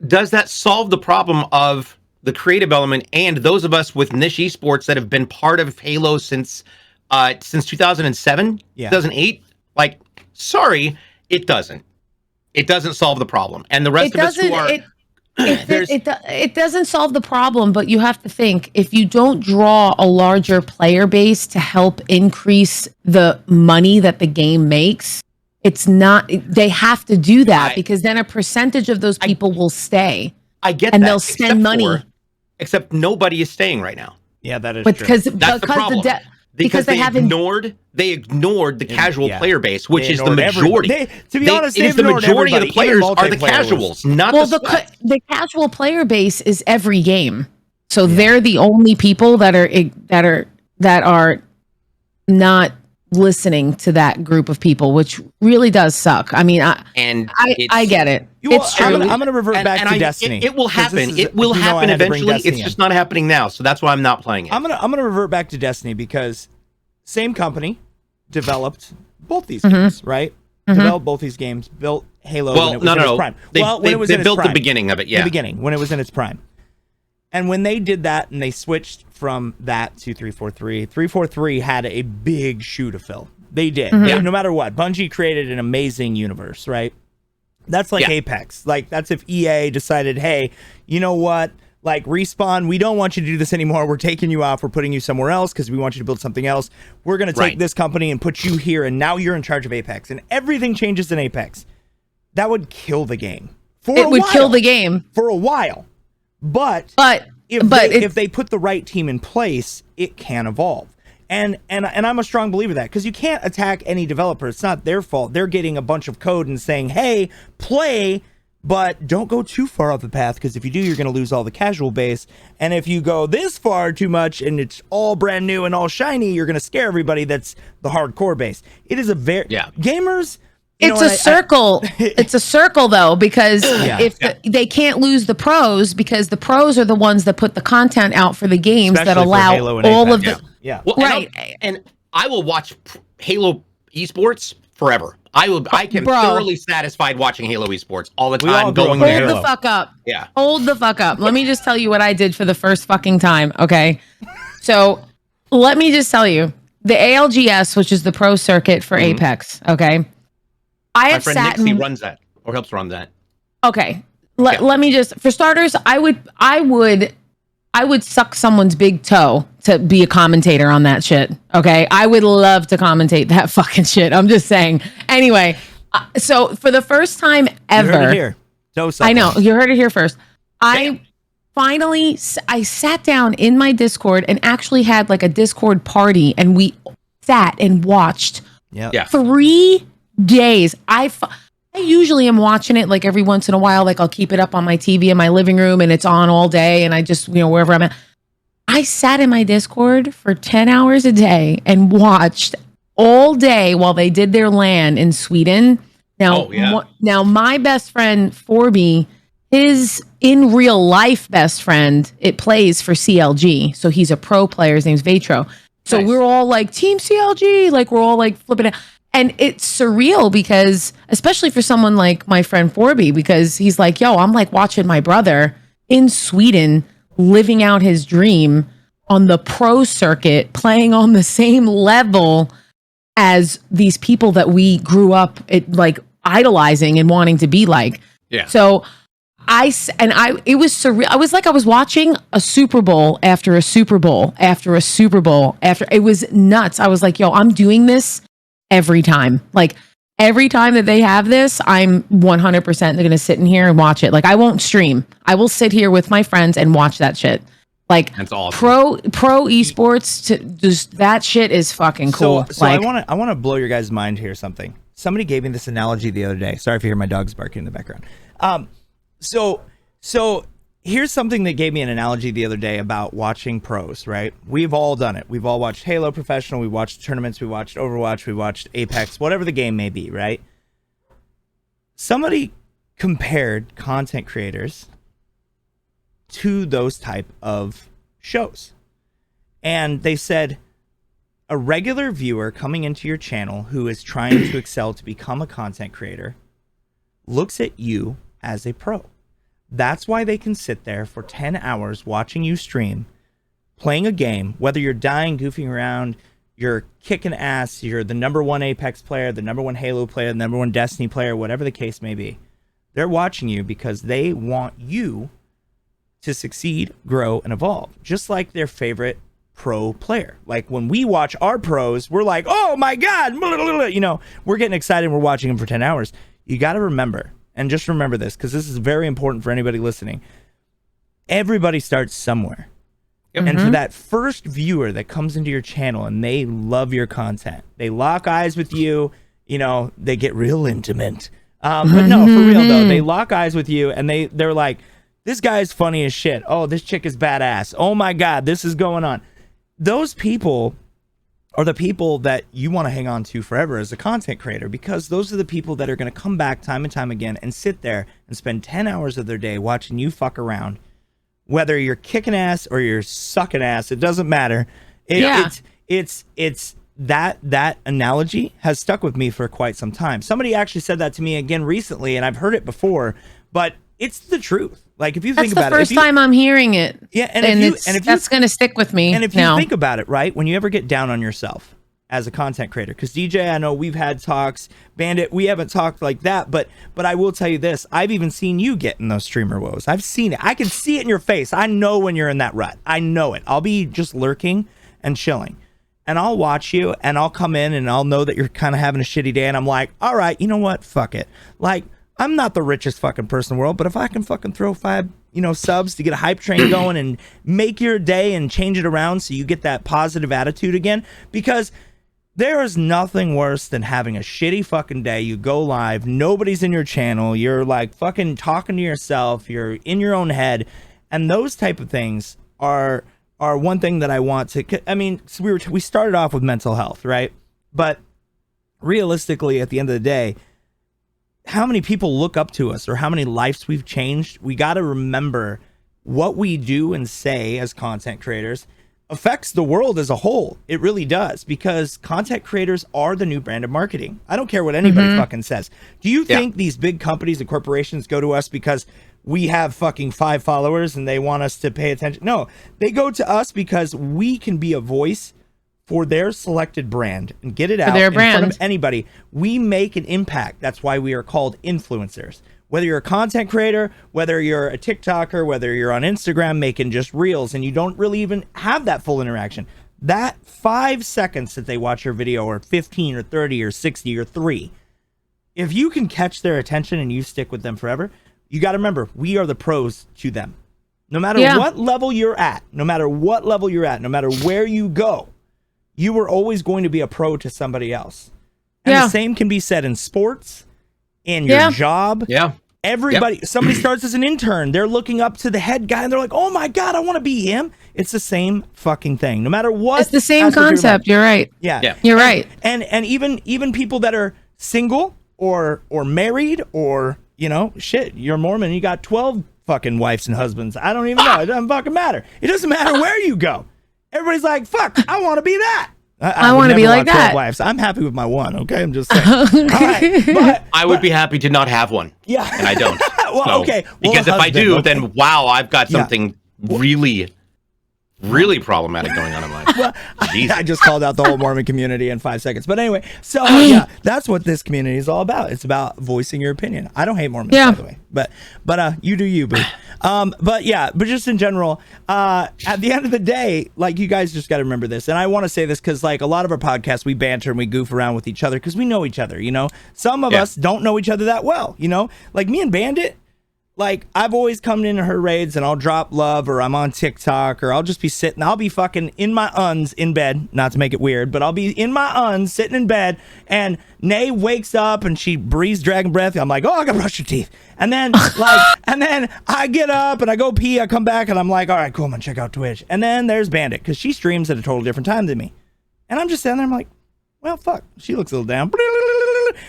Does that solve the problem of the creative element and those of us with niche esports that have been part of Halo since 2007, 2008? Like, sorry, it doesn't. It doesn't solve the problem. And the rest of us who are... It doesn't solve the problem, but you have to think, if you don't draw a larger player base to help increase the money that the game makes, it's not, they have to do that because then a percentage of those people will stay. I get and that. they'll spend money. Except nobody is staying right now. Yeah, that is but true. because That's the problem. Because they ignored the casual player base, which is the majority. To be honest, the majority of the players are the casuals, not the sweats. The casual player base is every game. So they're the only people that are not listening to that group of people, which really does suck. I mean, I get it. It's true. I'm gonna revert back to Destiny. It will happen. It will happen eventually. It's just not happening now. So that's why I'm not playing it. I'm gonna revert back to Destiny because same company developed both these games, right? Developed both these games, built Halo when it was in its prime. They built the beginning of it, the beginning, when it was in its prime. And when they did that and they switched from that to 343, 343 had a big shoe to fill. They did. No matter what. Bungie created an amazing universe, right? That's like Apex. Like, that's if EA decided, hey, you know what? Like, Respawn, we don't want you to do this anymore. We're taking you off. We're putting you somewhere else because we want you to build something else. We're going to take this company and put you here, and now you're in charge of Apex. And everything changes in Apex. That would kill the game. It would kill the game. For a while. But if they put the right team in place, it can evolve. And I'm a strong believer of that, because you can't attack any developer. It's not their fault. They're getting a bunch of code and saying, hey, play, but don't go too far off the path, because if you do, you're going to lose all the casual base. And if you go this far too much and it's all brand new and all shiny, you're going to scare everybody that's the hardcore base. It is a very... Gamers... It's a circle. It's a circle, though, because they can't lose the pros, because the pros are the ones that put the content out for the games that allow all of the... Well, and I will watch Halo esports forever. I can thoroughly satisfied watching Halo esports all the time. Hold the fuck up. Yeah. Hold the fuck up. Let me just tell you what I did for the first fucking time, okay? So let me just tell you, the ALGS, which is the pro circuit for Apex, okay? My friend Nixie runs that, or helps run that. Okay. Let me just, for starters, I would suck someone's big toe to be a commentator on that shit. Okay. I would love to commentate that fucking shit. I'm just saying. Anyway, so for the first time ever, you heard it here. I know, you heard it here first. I sat down in my Discord and actually had like a Discord party, and we sat and watched 3 days. I usually am watching it like every once in a while. Like, I'll keep it up on my TV in my living room and it's on all day, and I just, wherever I'm at. I sat in my Discord for 10 hours a day and watched all day while they did their LAN in Sweden. Now, now my best friend Forby, his in real life best friend, it plays for CLG. So he's a pro player. His name's Vetro. So we're all like Team CLG, like we're all like flipping it. And it's surreal, because especially for someone like my friend Forby, because he's like, yo, I'm like watching my brother in Sweden living out his dream on the pro circuit, playing on the same level as these people that we grew up like idolizing and wanting to be like. Yeah. So it was surreal. I was like, I was watching a Super Bowl after a Super Bowl after a Super Bowl after. It was nuts. I was like, yo, I'm doing this every time. Like, every time that they have this, I'm 100% going to sit in here and watch it. Like, I won't stream. I will sit here with my friends and watch that shit. Like, that's awesome. Pro esports, just that shit is fucking cool. So like, I want to blow your guys' mind here. Somebody gave me this analogy the other day. Sorry if you hear my dogs barking in the background. So here's something that gave me an analogy the other day about watching pros, right? We've all done it. We've all watched Halo Professional. We watched tournaments. We watched Overwatch. We watched Apex, whatever the game may be, right? Somebody compared content creators to those type of shows. And they said, a regular viewer coming into your channel who is trying to excel to become a content creator looks at you as a pro. That's why they can sit there for 10 hours watching you stream, playing a game, whether you're dying, goofing around, you're kicking ass, you're the #1 Apex player, the #1 Halo player, the #1 Destiny player, whatever the case may be. They're watching you because they want you to succeed, grow, and evolve, just like their favorite pro player. Like, when we watch our pros, we're like, oh my God, we're getting excited and we're watching them for 10 hours. You got to remember, and just remember this, because this is very important for anybody listening. Everybody starts somewhere. Yep. And for that first viewer that comes into your channel and they love your content, they lock eyes with you, they get real intimate. But no, for real though, they lock eyes with you and they're like, this guy is funny as shit. Oh, this chick is badass. Oh my God, this is going on. Those people are the people that you want to hang on to forever as a content creator, because those are the people that are going to come back time and time again and sit there and spend 10 hours of their day watching you fuck around. Whether you're kicking ass or you're sucking ass, it doesn't matter. It's that analogy has stuck with me for quite some time. Somebody actually said that to me again recently, and I've heard it before, but it's the truth. Like, if you think about it, that's the first time I'm hearing it. Yeah, that's going to stick with me. And if you think about it, right, when you ever get down on yourself as a content creator, because DJ, I know we've had talks, Bandit, we haven't talked like that, but I will tell you this: I've even seen you get in those streamer woes. I've seen it. I can see it in your face. I know when you're in that rut. I know it. I'll be just lurking and chilling, and I'll watch you, and I'll come in, and I'll know that you're kind of having a shitty day, and I'm like, all right, you know what? Fuck it. Like, I'm not the richest fucking person in the world, but if I can fucking throw 5, subs to get a hype train going and make your day and change it around so you get that positive attitude again, because there is nothing worse than having a shitty fucking day. You go live, nobody's in your channel, you're like fucking talking to yourself, you're in your own head, and those type of things are one thing that I want to. I mean, we started off with mental health, right? But realistically, at the end of the day, how many people look up to us or how many lives we've changed? We got to remember what we do and say as content creators affects the world as a whole. It really does, because content creators are the new brand of marketing. I don't care what anybody fucking says. Do you think these big companies and corporations go to us because we have fucking 5 followers and they want us to pay attention? No, they go to us because we can be a voice for their selected brand and get it out in front of anybody. We make an impact. That's why we are called influencers. Whether you're a content creator, whether you're a TikToker, whether you're on Instagram making just reels and you don't really even have that full interaction, that 5 seconds that they watch your video, or 15 or 30 or 60 or 3, if you can catch their attention and you stick with them forever, you got to remember, we are the pros to them. No matter what level you're at, no matter where you go, you were always going to be a pro to somebody else. And the same can be said in sports, in your job. Yeah. Everybody, somebody starts as an intern, they're looking up to the head guy and they're like, oh my God, I want to be him. It's the same fucking thing. No matter what. It's the same concept. You're right. Yeah. You're right. And even people that are single or married, or, shit, you're Mormon, you got 12 fucking wives and husbands. I don't even know. It doesn't fucking matter. It doesn't matter where you go. Everybody's like, fuck, I want to be that. I want to be like that. Wives. I'm happy with my one, okay? I'm just saying. All right, but I would be happy to not have one. Yeah. And I don't. Well, okay. Because if I do, then wow, I've got something really problematic going on in life. Well, I just called out the whole Mormon community in 5 seconds. But anyway, so that's what this community is all about. It's about voicing your opinion. I don't hate Mormons, by the way, but you do you, boo. But just in general, at the end of the day, like, you guys just got to remember this. And I want to say this because, like, a lot of our podcasts, we banter and we goof around with each other because we know each other, Some of us don't know each other that well, Like me and Bandit, like, I've always come into her raids and I'll drop love, or I'm on TikTok, or I'll just be sitting, I'll be fucking in my uns in bed, not to make it weird, but I'll be in my uns sitting in bed, and Nay wakes up and she breathes dragon breath. I'm like, oh, I gotta brush your teeth. And then and then I get up and I go pee, I come back and I'm like, all right, cool, I'm gonna check out Twitch. And then there's Bandit, because she streams at a totally different time than me. And I'm just sitting there, I'm like, well, fuck, she looks a little down.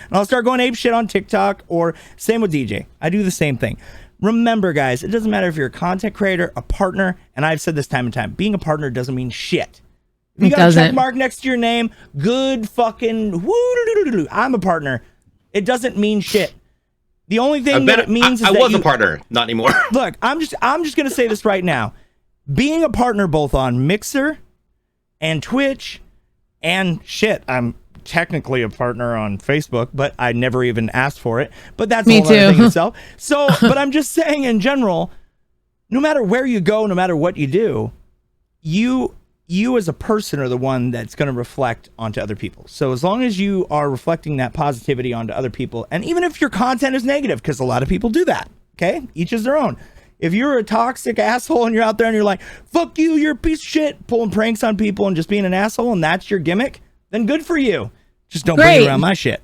And I'll start going ape shit on TikTok, or same with DJ. I do the same thing. Remember, guys, it doesn't matter if you're a content creator, a partner, and I've said this time and time, being a partner doesn't mean shit. If you got a check mark next to your name, good fucking woo, I'm a partner. It doesn't mean shit. The only thing that it means is I was a partner, not anymore. Look, I'm just gonna say this right now. Being a partner both on Mixer and Twitch and shit, I'm technically a partner on Facebook, but I never even asked for it. But that's a whole other thing itself. So, but I'm just saying in general, no matter where you go, no matter what you do, you as a person are the one that's going to reflect onto other people. So as long as you are reflecting that positivity onto other people, and even if your content is negative, because a lot of people do that, okay? Each is their own. If you're a toxic asshole and you're out there and you're like, fuck you, you're a piece of shit, pulling pranks on people and just being an asshole, and that's your gimmick, then good for you. Just don't bring around my shit.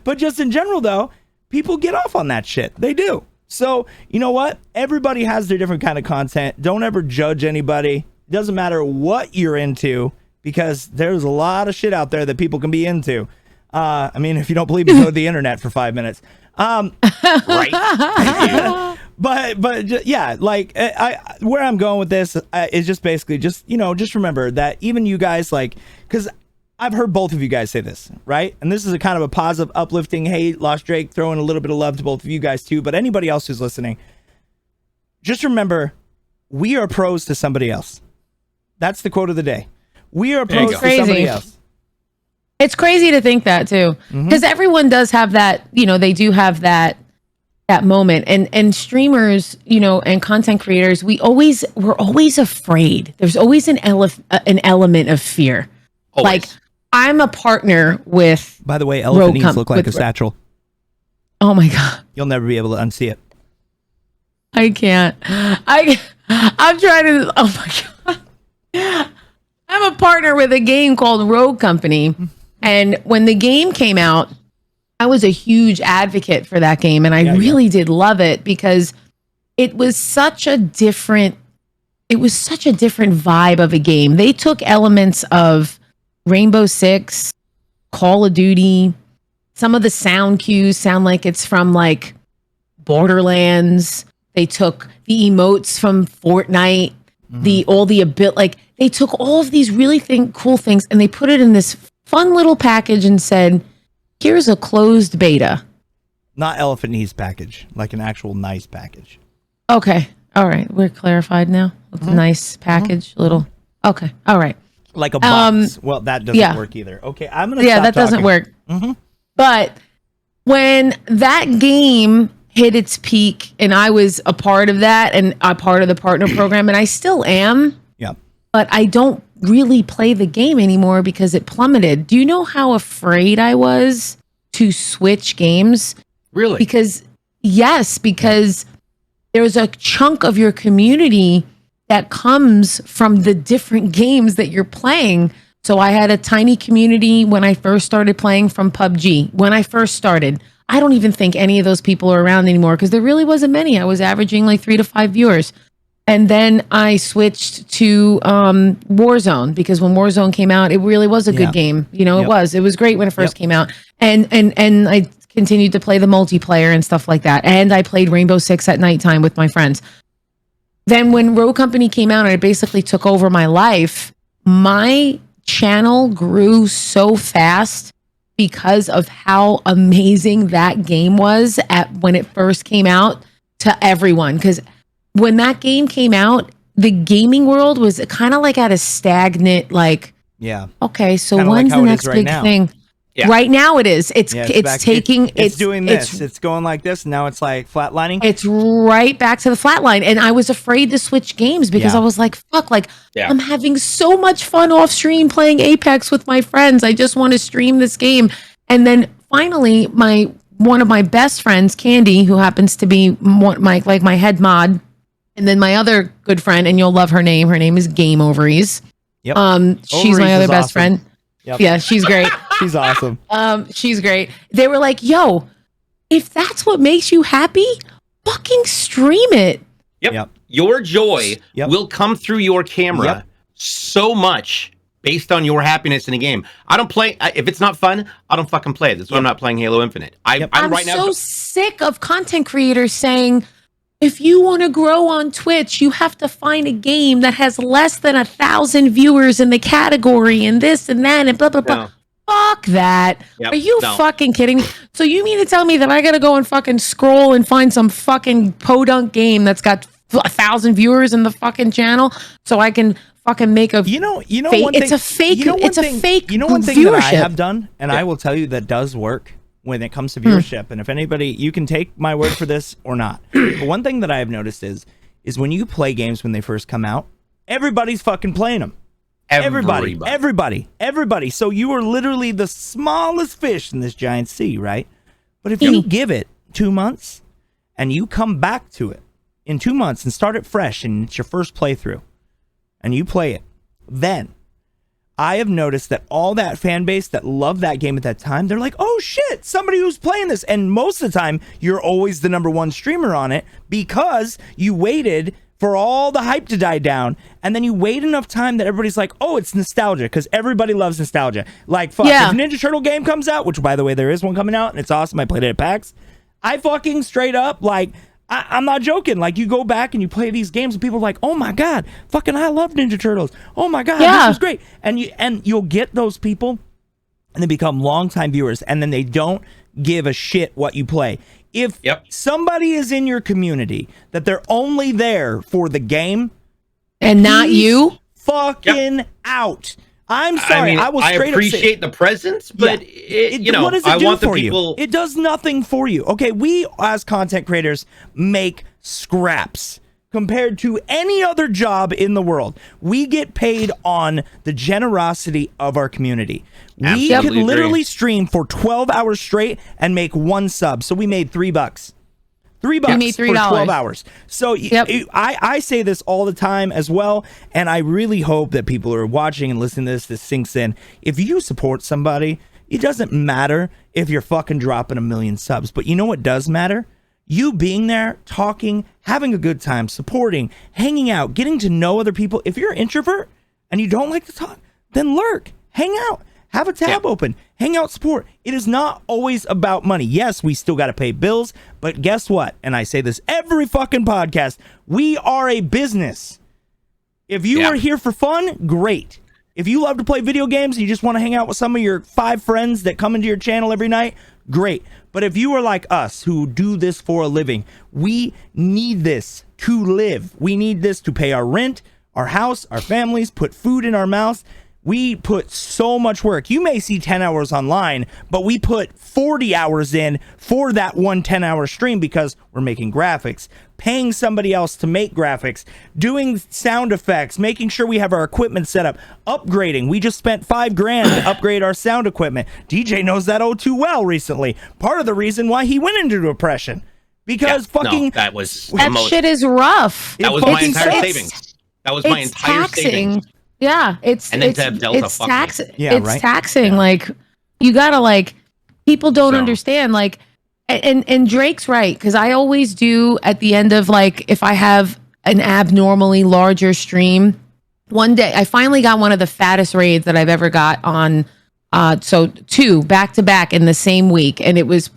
but just in general, though, people get off on that shit. They do. So, you know what? Everybody has their different kind of content. Don't ever judge anybody. It doesn't matter what you're into, because there's a lot of shit out there that people can be into. I mean, if you don't believe me, go to the internet for 5 minutes. Right. But yeah, like where I'm going with this is just basically just remember that even you guys, like, because I've heard both of you guys say this, right? And this is a kind of a positive, uplifting, hey, Lost Drake, throwing a little bit of love to both of you guys too, but anybody else who's listening, just remember, we are pros to somebody else. That's the quote of the day. We are pros to somebody else. It's crazy to think that too, because everyone does have that, they do have that moment, and streamers, and content creators, we're always afraid. There's always an element of fear. Always. Like, I'm a partner with, by the way, elephant knees look like a satchel. Oh my God. You'll never be able to unsee it. I can't. I'm trying to, oh my God. I'm a partner with a game called Rogue Company. And when the game came out, I was a huge advocate for that game. And I really did love it, because it was such a different vibe of a game. They took elements of Rainbow Six, Call of Duty. Some of the sound cues sound like it's from like Borderlands. They took the emotes from Fortnite, they took all of these really cool things, and they put it in this fun little package and said, here's a closed beta. Not elephant knees package, like an actual nice package. Okay. All right. We're clarified now. It's a nice package. Okay. All right. Like a box. Well, that doesn't work either. Okay. I'm going to stop that doesn't talking. work. But when that game hit its peak, and I was a part of that, and a part of the partner program, and I still am. Yeah. But I don't really play the game anymore because it plummeted. Do you know how afraid I was to switch games? Really? Because there's a chunk of your community that comes from the different games that you're playing. So I had a tiny community when I first started playing from PUBG. When I first started, I don't even think any of those people are around anymore, because there really wasn't many. I was averaging like 3 to 5 viewers. And then I switched to Warzone, because when Warzone came out, it really was a good game. It was great when it first came out. And I continued to play the multiplayer and stuff like that. And I played Rainbow Six at nighttime with my friends. Then when Rogue Company came out and it basically took over my life, my channel grew so fast because of how amazing that game was when it first came out to everyone. Because when that game came out, the gaming world was kind of like at a stagnant, like, okay, so kinda when's the next big thing? Yeah. Right now it is. It's doing this. It's going like this. And now it's like flatlining. It's right back to the flatline. And I was afraid to switch games because I was like, fuck, I'm having so much fun off stream playing Apex with my friends. I just want to stream this game. And then finally, one of my best friends, Candy, who happens to be my head mod, and then my other good friend, and you'll love her name. Her name is Game Ovaries. Yep. She's my other best friend. Yep. Yeah, she's great. She's awesome. She's great. They were like, yo, if that's what makes you happy, fucking stream it. Yep. Your joy will come through your camera so much based on your happiness in a game. I don't play, if it's not fun, I don't fucking play. That's why I'm not playing Halo Infinite. I'm right now so sick of content creators saying, if you want to grow on Twitch, you have to find a game that has less than 1,000 viewers in the category and this and that and blah, blah, blah. No. Fuck that. Are you fucking kidding me? So you mean to tell me that I got to go and fucking scroll and find some fucking podunk game that's got 1,000 viewers in the fucking channel so I can fucking make a one thing, it's a fake one thing viewership that I have done, and I will tell you that does work when it comes to viewership. And if anybody, you can take my word for this or not. But one thing that I have noticed is when you play games when they first come out, everybody's fucking playing them. Everybody. So you are literally the smallest fish in this giant sea, right? But if you give it 2 months and you come back to it in 2 months and start it fresh and it's your first playthrough and you play it, then I have noticed that all that fan base that loved that game at that time, they're like, oh shit, somebody who's playing this. And most of the time, you're always the number one streamer on it because you waited for all the hype to die down. And then you wait enough time that everybody's like, oh, it's nostalgia, because everybody loves nostalgia. Like, fuck, Yeah. if Ninja Turtle game comes out, which by the way, there is one coming out and it's awesome. I played it at PAX. I fucking straight up, like, I'm not joking. Like, you go back and you play these games and people are like, oh my God, fucking I love Ninja Turtles. Oh my God, Yeah. this was great. And you'll get those people and they become longtime viewers and then they don't give a shit what you play. If somebody is in your community that they're only there for the game and not you, fucking out. I'm sorry. I will straight appreciate the presence, but what does it I do want the for people. you? It does nothing for you. Okay, we as content creators make scraps compared to any other job in the world. We get paid on the generosity of our community. We could literally stream for 12 hours straight and make one sub. So we made $3. $3 for 12 hours. So I say this all the time as well, and I really hope that people who are watching and listening to this sinks in. If you support somebody, it doesn't matter if you're fucking dropping 1 million subs, but you know what does matter? You being there, talking, having a good time, supporting, hanging out, getting to know other people. If you're an introvert and you don't like to talk, then lurk, hang out. Have a tab open. Hang out, support. It is not always about money. Yes, we still got to pay bills, but guess what? And I say this every fucking podcast. We are a business. If you are here for fun, great. If you love to play video games and you just want to hang out with some of your 5 friends that come into your channel every night, great. But if you are like us who do this for a living, we need this to live. We need this to pay our rent, our house, our families, put food in our mouths. We put so much work. You may see 10 hours online, but we put 40 hours in for that one 10-hour stream because we're making graphics, paying somebody else to make graphics, doing sound effects, making sure we have our equipment set up, upgrading. We just spent $5,000 to upgrade our sound equipment. DJ knows that oh too well recently. Part of the reason why he went into depression. Because that shit is rough. That was my entire savings. That was my entire savings. Yeah, it's and then to have Delta it's taxing. Yeah, it's right? taxing. Like, you gotta, like, people don't understand. Like, and Drake's right, because I always do at the end of, like, if I have an abnormally larger stream. One day I finally got one of the fattest raids that I've ever got on. So 2 back to back in the same week, and it was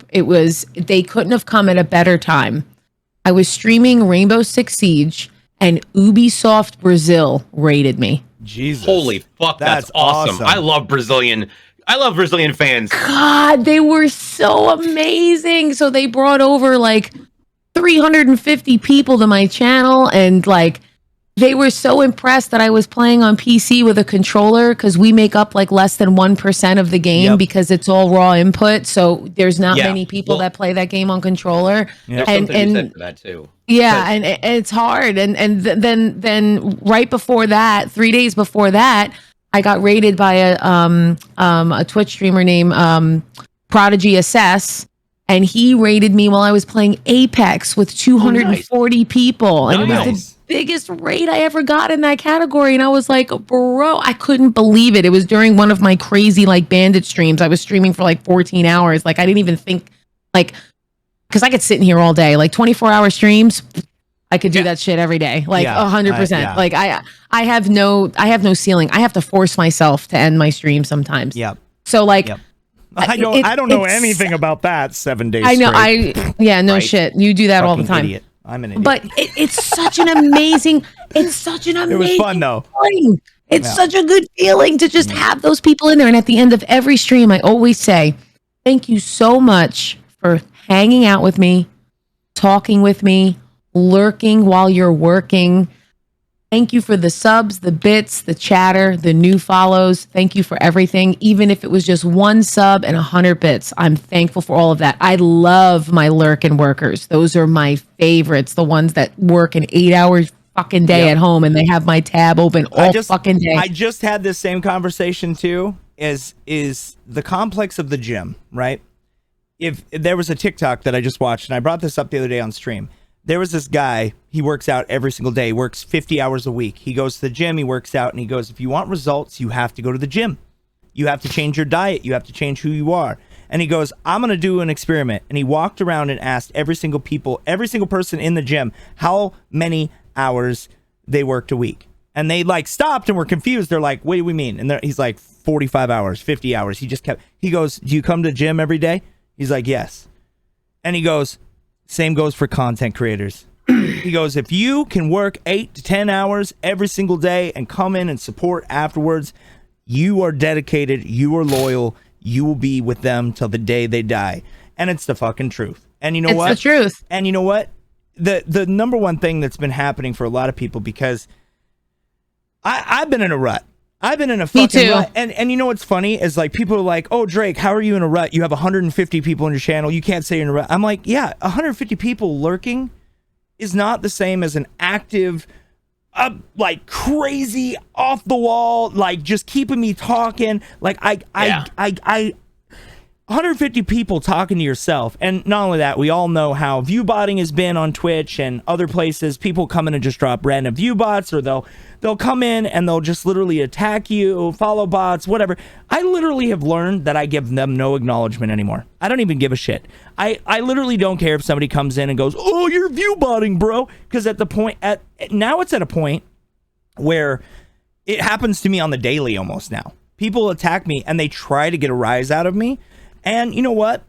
they couldn't have come at a better time. I was streaming Rainbow Six Siege, and Ubisoft Brazil raided me. Jesus. Holy fuck, that's awesome. I love Brazilian fans. God, they were so amazing. So they brought over like 350 people to my channel, and like they were so impressed that I was playing on PC with a controller, because we make up like less than 1% of the game because it's all raw input. So there's not many people that play that game on controller. There's something you said for that too. Yeah, and it's hard. And then right before that, 3 days before that, I got raided by a Twitch streamer named Prodigy Assess, and he raided me while I was playing Apex with 240 people, and it was the biggest raid I ever got in that category. And I was like, bro, I couldn't believe it. It was during one of my crazy like bandit streams. I was streaming for like 14 hours. Like, I didn't even think, like, because I could sit in here all day, like 24-hour streams. I could do that shit every day, like 100%. Like I have no ceiling. I have to force myself to end my stream sometimes. Yep. So like, I don't know anything about that 7 days. I know. Straight. No shit. You do that all the time. Idiot. I'm an idiot. But it's such an amazing. It's such an amazing. It was fun though. Feeling. It's such a good feeling to just have those people in there. And at the end of every stream, I always say, "Thank you so much for hanging out with me, talking with me, lurking while you're working. Thank you for the subs, the bits, the chatter, the new follows. Thank you for everything. Even if it was just 1 sub and 100 bits, I'm thankful for all of that. I love my lurking workers. Those are my favorites. The ones that work an 8-hour fucking day at home and they have my tab open all fucking day. I just had this same conversation too. Is the complex of the gym, right? If there was a TikTok that I just watched, and I brought this up the other day on stream. There was this guy, he works out every single day, works 50 hours a week. He goes to the gym, he works out, and he goes, if you want results, you have to go to the gym. You have to change your diet. You have to change who you are. And he goes, I'm going to do an experiment. And he walked around and asked every single person in the gym how many hours they worked a week. And they like stopped and were confused. They're like, what do we mean? And he's like, 45 hours, 50 hours. He goes, do you come to the gym every day? He's like, yes. And he goes, same goes for content creators. He goes, if you can work 8 to 10 hours every single day and come in and support afterwards, you are dedicated, you are loyal, you will be with them till the day they die. And it's the fucking truth. And you know what? It's the truth. And you know what? The number one thing that's been happening for a lot of people, because I've been in a rut. I've been in a fucking rut. And you know what's funny is like people are like, oh, Drake, how are you in a rut? You have 150 people on your channel. You can't say you're in a rut. I'm like, yeah, 150 people lurking is not the same as an active, like crazy off the wall, like just keeping me talking. Like I 150 people talking to yourself. And not only that, we all know how view botting has been on Twitch and other places. People come in and just drop random view bots, or they'll come in and they'll just literally attack you, follow bots, whatever. I literally have learned that I give them no acknowledgement anymore. I don't even give a shit. I literally don't care if somebody comes in and goes, oh, you're view botting, bro. Because now it's at a point where it happens to me on the daily almost now. People attack me and they try to get a rise out of me. And you know what?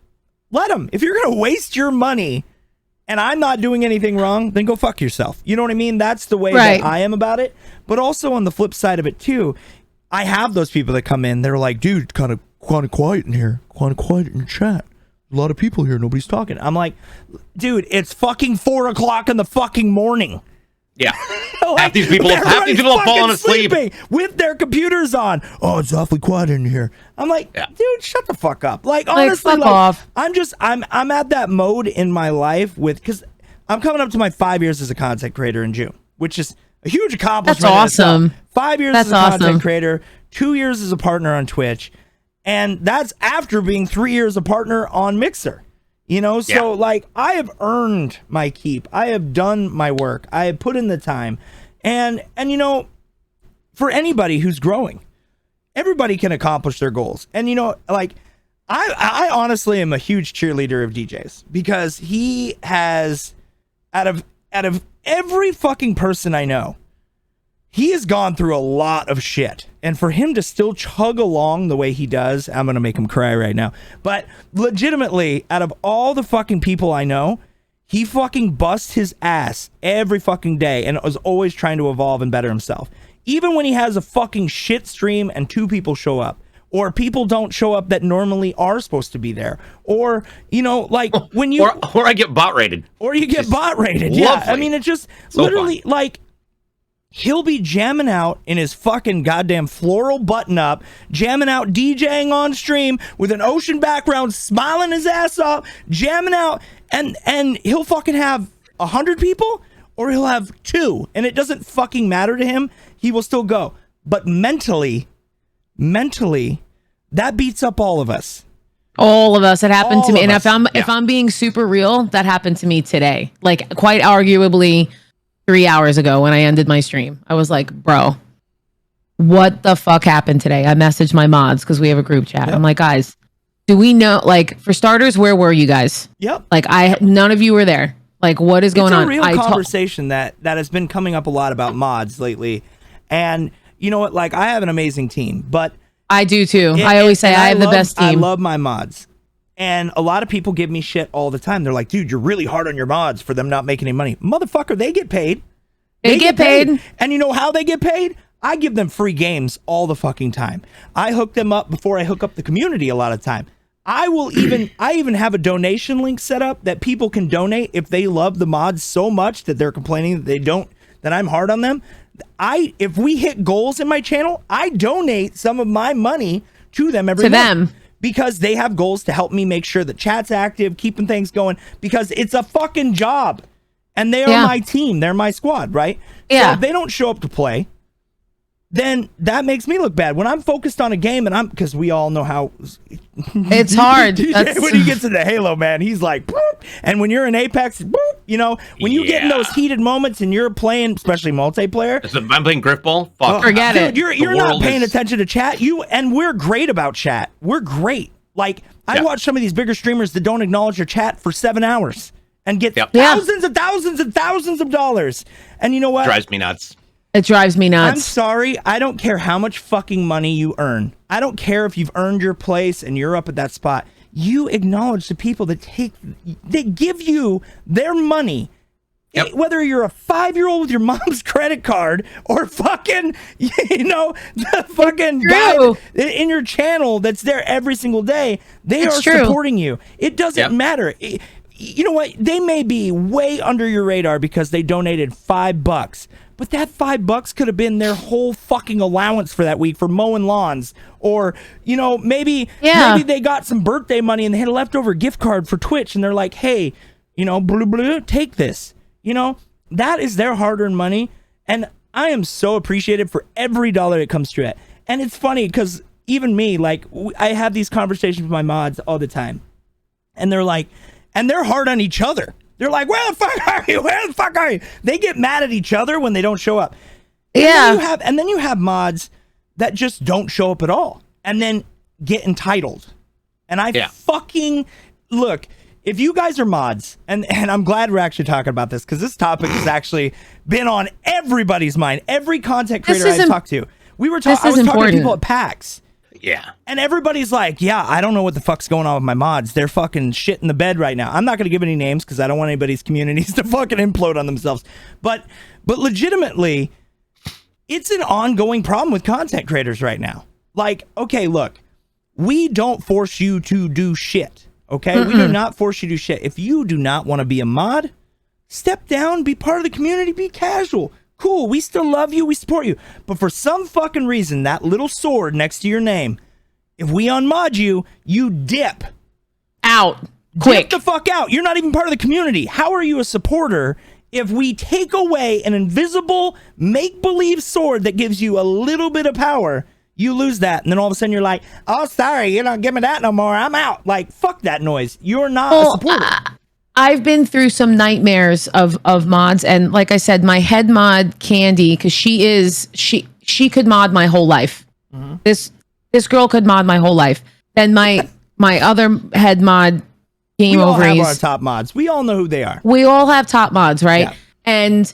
Let them. If you're going to waste your money and I'm not doing anything wrong, then go fuck yourself. You know what I mean? That's the way that I am about it. But also on the flip side of it too, I have those people that come in, they're like, dude, kind of quiet in here. Kind of quiet in the chat. A lot of people here. Nobody's talking. I'm like, dude, it's fucking 4 o'clock in the fucking morning. Yeah. Like, half these people have fallen asleep with their computers on. Oh, it's awfully quiet in here. I'm like, dude, shut the fuck up. Like, honestly, fuck off. I'm at that mode in my life because I'm coming up to my 5 years as a content creator in June, which is a huge accomplishment. That's awesome. 5 years as a content creator, 2 years as a partner on Twitch, and that's after being 3 years a partner on Mixer. You know, so like I have earned my keep. I have done my work. I have put in the time. And you know, for anybody who's growing, everybody can accomplish their goals. And you know, like I honestly am a huge cheerleader of DJ's, because he has out of every fucking person I know, he has gone through a lot of shit. And for him to still chug along the way he does, I'm going to make him cry right now. But legitimately, out of all the fucking people I know, he fucking busts his ass every fucking day and is always trying to evolve and better himself. Even when he has a fucking shit stream and 2 people show up, or people don't show up that normally are supposed to be there, or, you know, like when you... Or I get bot rated. Or you get bot rated. Yeah, I mean, it's just so literally fun. Like... He'll be jamming out in his fucking goddamn floral button up, jamming out, DJing on stream with an ocean background, smiling his ass off, jamming out, and he'll fucking have 100 people, or he'll have 2, and it doesn't fucking matter to him. He will still go. But mentally, that beats up all of us. All of us. It happened to me. And if I'm being super real, that happened to me today. Like, quite arguably 3 hours ago when I ended my stream. I was like, bro, what the fuck happened today? I messaged my mods because we have a group chat. I'm like, guys, do we know, like, for starters, where were you guys? Like, none of you were there. Like, what is going on? It's a real conversation that has been coming up a lot about mods lately. And you know what? Like, I have an amazing team, but I do too. I always say I have the best team. I love my mods. And a lot of people give me shit all the time. They're like, dude, you're really hard on your mods for them not making any money. Motherfucker, they get paid. They get paid. And you know how they get paid? I give them free games all the fucking time. I hook them up before I hook up the community a lot of time. I even have a donation link set up that people can donate if they love the mods so much that they're complaining that I'm hard on them. If we hit goals in my channel, I donate some of my money to them every month. Because they have goals to help me make sure that chat's active, keeping things going, because it's a fucking job. And they are my team. They're my squad, right? Yeah. So if they don't show up to play, then that makes me look bad. When I'm focused on a game because we all know how... It's hard. When he gets into Halo, man, he's like... Boop. And when you're in Apex, boop. You know, when you get in those heated moments and you're playing, especially multiplayer. So if I'm playing Griffball, fuck. Forget it. Dude, you're not paying attention to chat. And we're great about chat. We're great. Like, I watch some of these bigger streamers that don't acknowledge your chat for 7 hours and get thousands and thousands and thousands of dollars. And you know what? Drives me nuts. It drives me nuts. I'm sorry. I don't care how much fucking money you earn. I don't care if you've earned your place and you're up at that spot. You acknowledge the people that give you their money. Whether you're a 5-year-old with your mom's credit card or fucking, you know, the fucking guy in your channel that's there every single day, they are supporting you. It doesn't matter. You know what? They may be way under your radar because they donated $5. But that $5 could have been their whole fucking allowance for that week for mowing lawns. Or, you know, maybe they got some birthday money and they had a leftover gift card for Twitch and they're like, hey, you know, take this. You know, that is their hard-earned money. And I am so appreciative for every dollar that comes through it. And it's funny because even me, like, I have these conversations with my mods all the time. And they're like, and they're hard on each other. They're like, where the fuck are you? Where the fuck are you? They get mad at each other when they don't show up. And then you have mods that just don't show up at all and then get entitled. And I fucking look, if you guys are mods, and I'm glad we're actually talking about this because this topic has actually been on everybody's mind. Every content creator I've talked to. I was talking to people at PAX. Yeah. And everybody's like, yeah, I don't know what the fuck's going on with my mods. They're fucking shit in the bed right now. I'm not going to give any names because I don't want anybody's communities to fucking implode on themselves. But legitimately, it's an ongoing problem with content creators right now. Like, okay, look, we don't force you to do shit. Okay? We do not force you to do shit. If you do not want to be a mod, step down, be part of the community, be casual. Cool, we still love you, we support you. But for some fucking reason, that little sword next to your name, if we unmod you, you dip. Out. Quick. Dip the fuck out. You're not even part of the community. How are you a supporter if we take away an invisible, make-believe sword that gives you a little bit of power? You lose that, and then all of a sudden you're like, oh, sorry, you don't give me that no more. I'm out. Like, fuck that noise. You're not a supporter. I've been through some nightmares of mods, and like I said, my head mod Candy, because she could mod my whole life. This girl could mod my whole life. Then my other head mod Game Ovaries. We all have our top mods. We all know who they are. We all have top mods, right? Yeah. And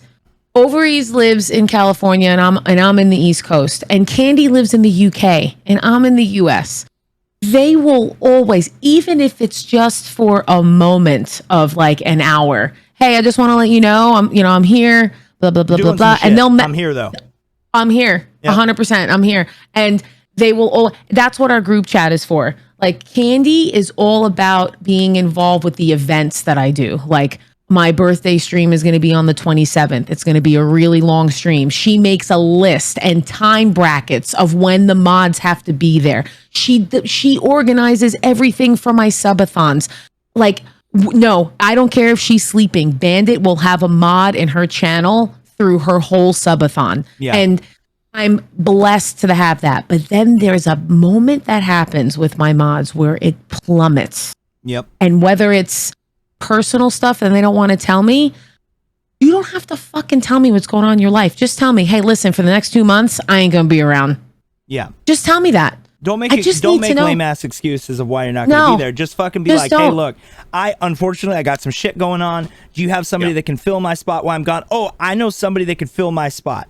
Ovaries lives in California, and I'm in the East Coast, and Candy lives in the UK, and I'm in the US. They will always, even if it's just for a moment of like an hour. Hey, I just want to let you know, I'm here, blah, blah, blah, blah, blah. And I'm here though. I'm here. 100%. I'm here. And they will that's what our group chat is for. Like, Candy is all about being involved with the events that I do. Like, my birthday stream is going to be on the 27th. It's going to be a really long stream. She makes a list and time brackets of when the mods have to be there. She organizes everything for my subathons. Like, no, I don't care if she's sleeping. Bandit will have a mod in her channel through her whole subathon. Yeah. And I'm blessed to have that. But then there's a moment that happens with my mods where it plummets. Yep. And whether it's personal stuff and they don't want to tell me, you don't have to fucking tell me what's going on in your life. Just tell me, hey, listen, for the next 2 months, I ain't gonna be around. Yeah. Just tell me that. Don't make lame ass excuses of why you're not gonna be there. Just fucking be like, hey, look, unfortunately I got some shit going on. Do you have somebody that can fill my spot while I'm gone? Oh, I know somebody that could fill my spot.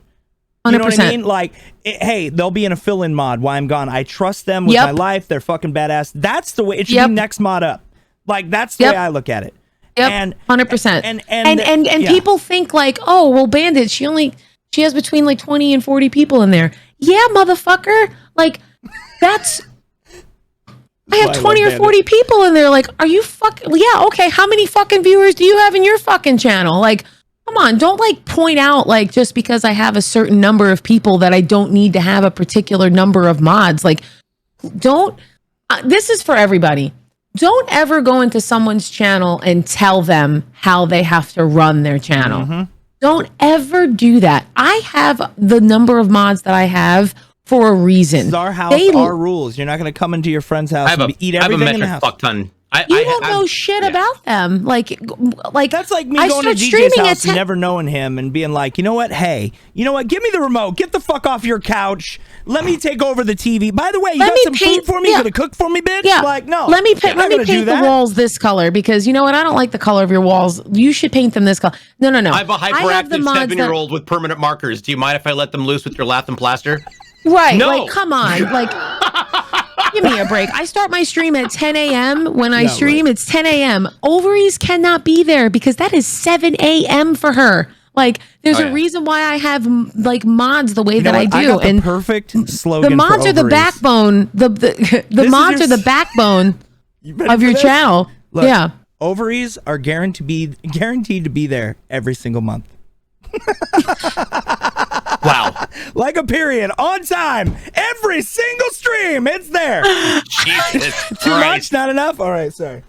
You 100%. know what I mean? Like, hey, they'll be in a fill-in mod while I'm gone. I trust them with my life. They're fucking badass. That's the way it should be. Next mod up. Like, that's the way I look at it. Yep, and 100%. And people think like, oh, well, Bandit, she has between like 20 and 40 people in there. Yeah, motherfucker. Like, that's I have 20 or 40 people in there. Like, are you fucking? Yeah, okay. How many fucking viewers do you have in your fucking channel? Like, come on, don't like point out like just because I have a certain number of people that I don't need to have a particular number of mods. Like, don't. This is for everybody. Don't ever go into someone's channel and tell them how they have to run their channel. Mm-hmm. Don't ever do that. I have the number of mods that I have for a reason. This is our house, our rules. You're not going to come into your friend's house and eat everything in the house. Fuck ton You don't know shit about them. Like that's like me I going to start DJ's streaming house at and never knowing him and being like, you know what? Hey, you know what? Give me the remote. Get the fuck off your couch. Let me take over the TV. By the way, you got some food for me? You gonna cook for me, bitch? Yeah. Like, no. Let me paint the walls this color because you know what? I don't like the color of your walls. You should paint them this color. No. I have a hyperactive 7-year-old with permanent markers. Do you mind if I let them loose with your lath and plaster? Right. No. Like, come on. Like, give me a break. I start my stream at 10 a.m. When I stream, it's 10 a.m. Ovaries cannot be there because that is 7 a.m. for her. Like, there's a reason why I have like mods the way that I do. I got the perfect slogan. The mods are the backbone. The mods are the backbone of your channel. Look, yeah. Ovaries are guaranteed to be there every single month. Wow. Like a period, on time, every single stream, it's there. Jesus Too much, not enough? All right, sorry.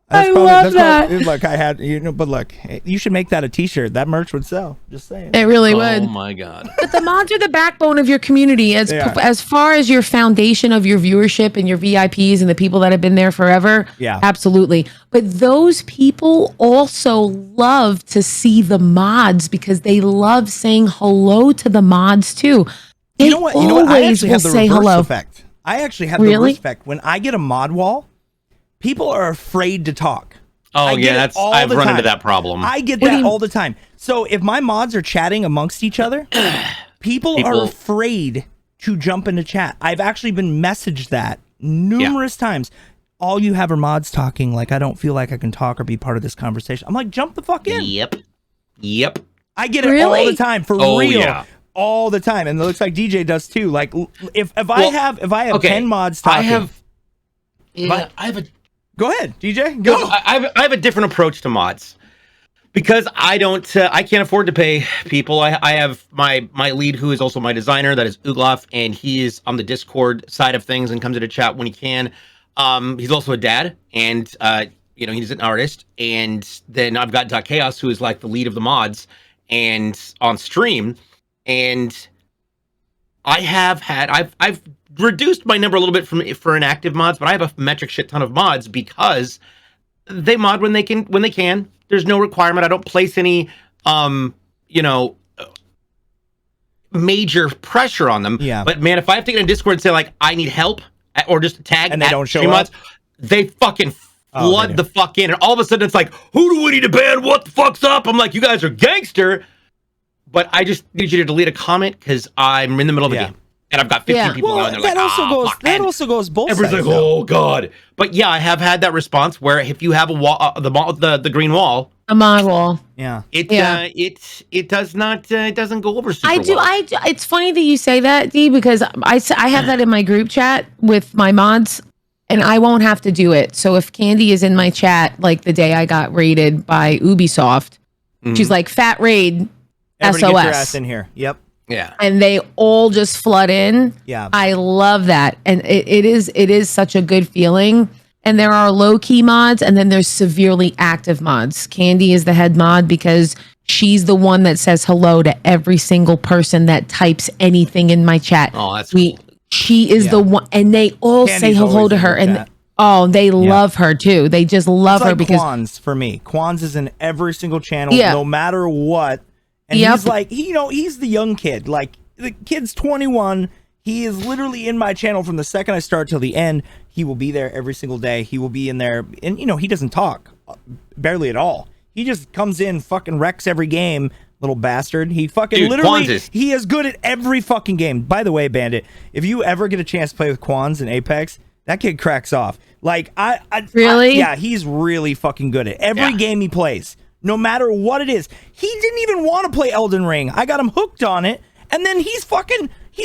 I love that. Look, I had, but look, you should make that a t-shirt. That merch would sell. Just saying. It really would. Oh my God. But the mods are the backbone of your community as far as your foundation of your viewership and your VIPs and the people that have been there forever. Yeah. Absolutely. But those people also love to see the mods because they love saying hello to the mods too. You know what? I actually have the reverse effect. I actually have the reverse effect. When I get a mod wall, people are afraid to talk. Oh yeah, I've run into that problem. I get that all the time. So if my mods are chatting amongst each other, people are afraid to jump into chat. I've actually been messaged that numerous times. All you have are mods talking. Like, I don't feel like I can talk or be part of this conversation. I'm like, jump the fuck in. Yep. I get it all the time for real. Yeah. All the time, and it looks like DJ does too. Like, if I have 10 mods talking, I have a. Go ahead, DJ. Go. No, I have a different approach to mods because I can't afford to pay people. I have my lead who is also my designer, that is Ugloff, and he is on the Discord side of things and comes into chat when he can. He's also a dad, and he's an artist. And then I've got Chaos, who is like the lead of the mods and on stream. And I've reduced my number a little bit for inactive mods, but I have a metric shit ton of mods because they mod when they can. There's no requirement. I don't place any major pressure on them. Yeah. But man, if I have to get in Discord and say like I need help or just tag and they don't show mods, they fucking flood the fuck in, and all of a sudden it's like, who do we need to ban? What the fuck's up? I'm like, you guys are gangster, but I just need you to delete a comment because I'm in the middle of a game. And I've got 15 people on there. That also goes both sides. Everyone's like, oh god. But yeah, I have had that response where if you have a wall, the green wall, a mod wall, it does not it doesn't go over super well. It's funny that you say that, D, because I have that in my group chat with my mods, and I won't have to do it. So if Candy is in my chat, like the day I got raided by Ubisoft, she's like, "Fat raid, Everybody SOS." Get your ass in here. Yep. Yeah. And they all just flood in. Yeah. I love that. And it is such a good feeling. And there are low key mods and then there's severely active mods. Candy is the head mod because she's the one that says hello to every single person that types anything in my chat. Oh, that's cool. She is the one, and they all say hello to her. And they love her too. They just love her because Quans for me. Quans is in every single channel, no matter what. And he's like, he's the young kid. Like, the kid's 21. He is literally in my channel from the second I start till the end. He will be there every single day. He will be in there. And, he doesn't talk barely at all. He just comes in, fucking wrecks every game, little bastard. He fucking he is good at every fucking game. By the way, Bandit, if you ever get a chance to play with Quans in Apex, that kid cracks off. Like, really? He's really fucking good at every game he plays. No matter what it is. He didn't even want to play Elden Ring. I got him hooked on it. And then he's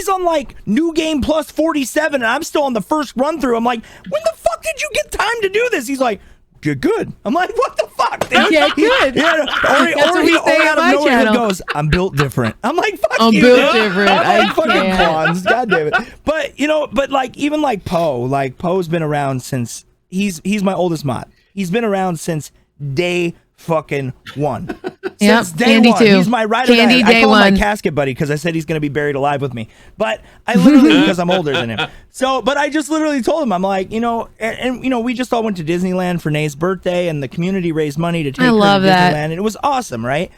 on like new game plus 47. And I'm still on the first run through. I'm like, when the fuck did you get time to do this? He's like, good. I'm like, what the fuck, dude? Yeah, good. Or he out of nowhere he goes, I'm built different. I'm like, fuck I'm you, built different. I'm like, fucking Quans. God damn it. But, but like, even like Poe. Like, Poe's been around since, he's my oldest mod. He's been around since day fucking one. Yep, Since day Candy one. too. He's my ride or Candy die. I day call him one. my casket buddy because I said he's going to be buried alive with me. But I literally, because I'm older than him. So, but I just literally told him, I'm like, we just all went to Disneyland for Nay's birthday, and the community raised money to take her to Disneyland, and it was awesome, right?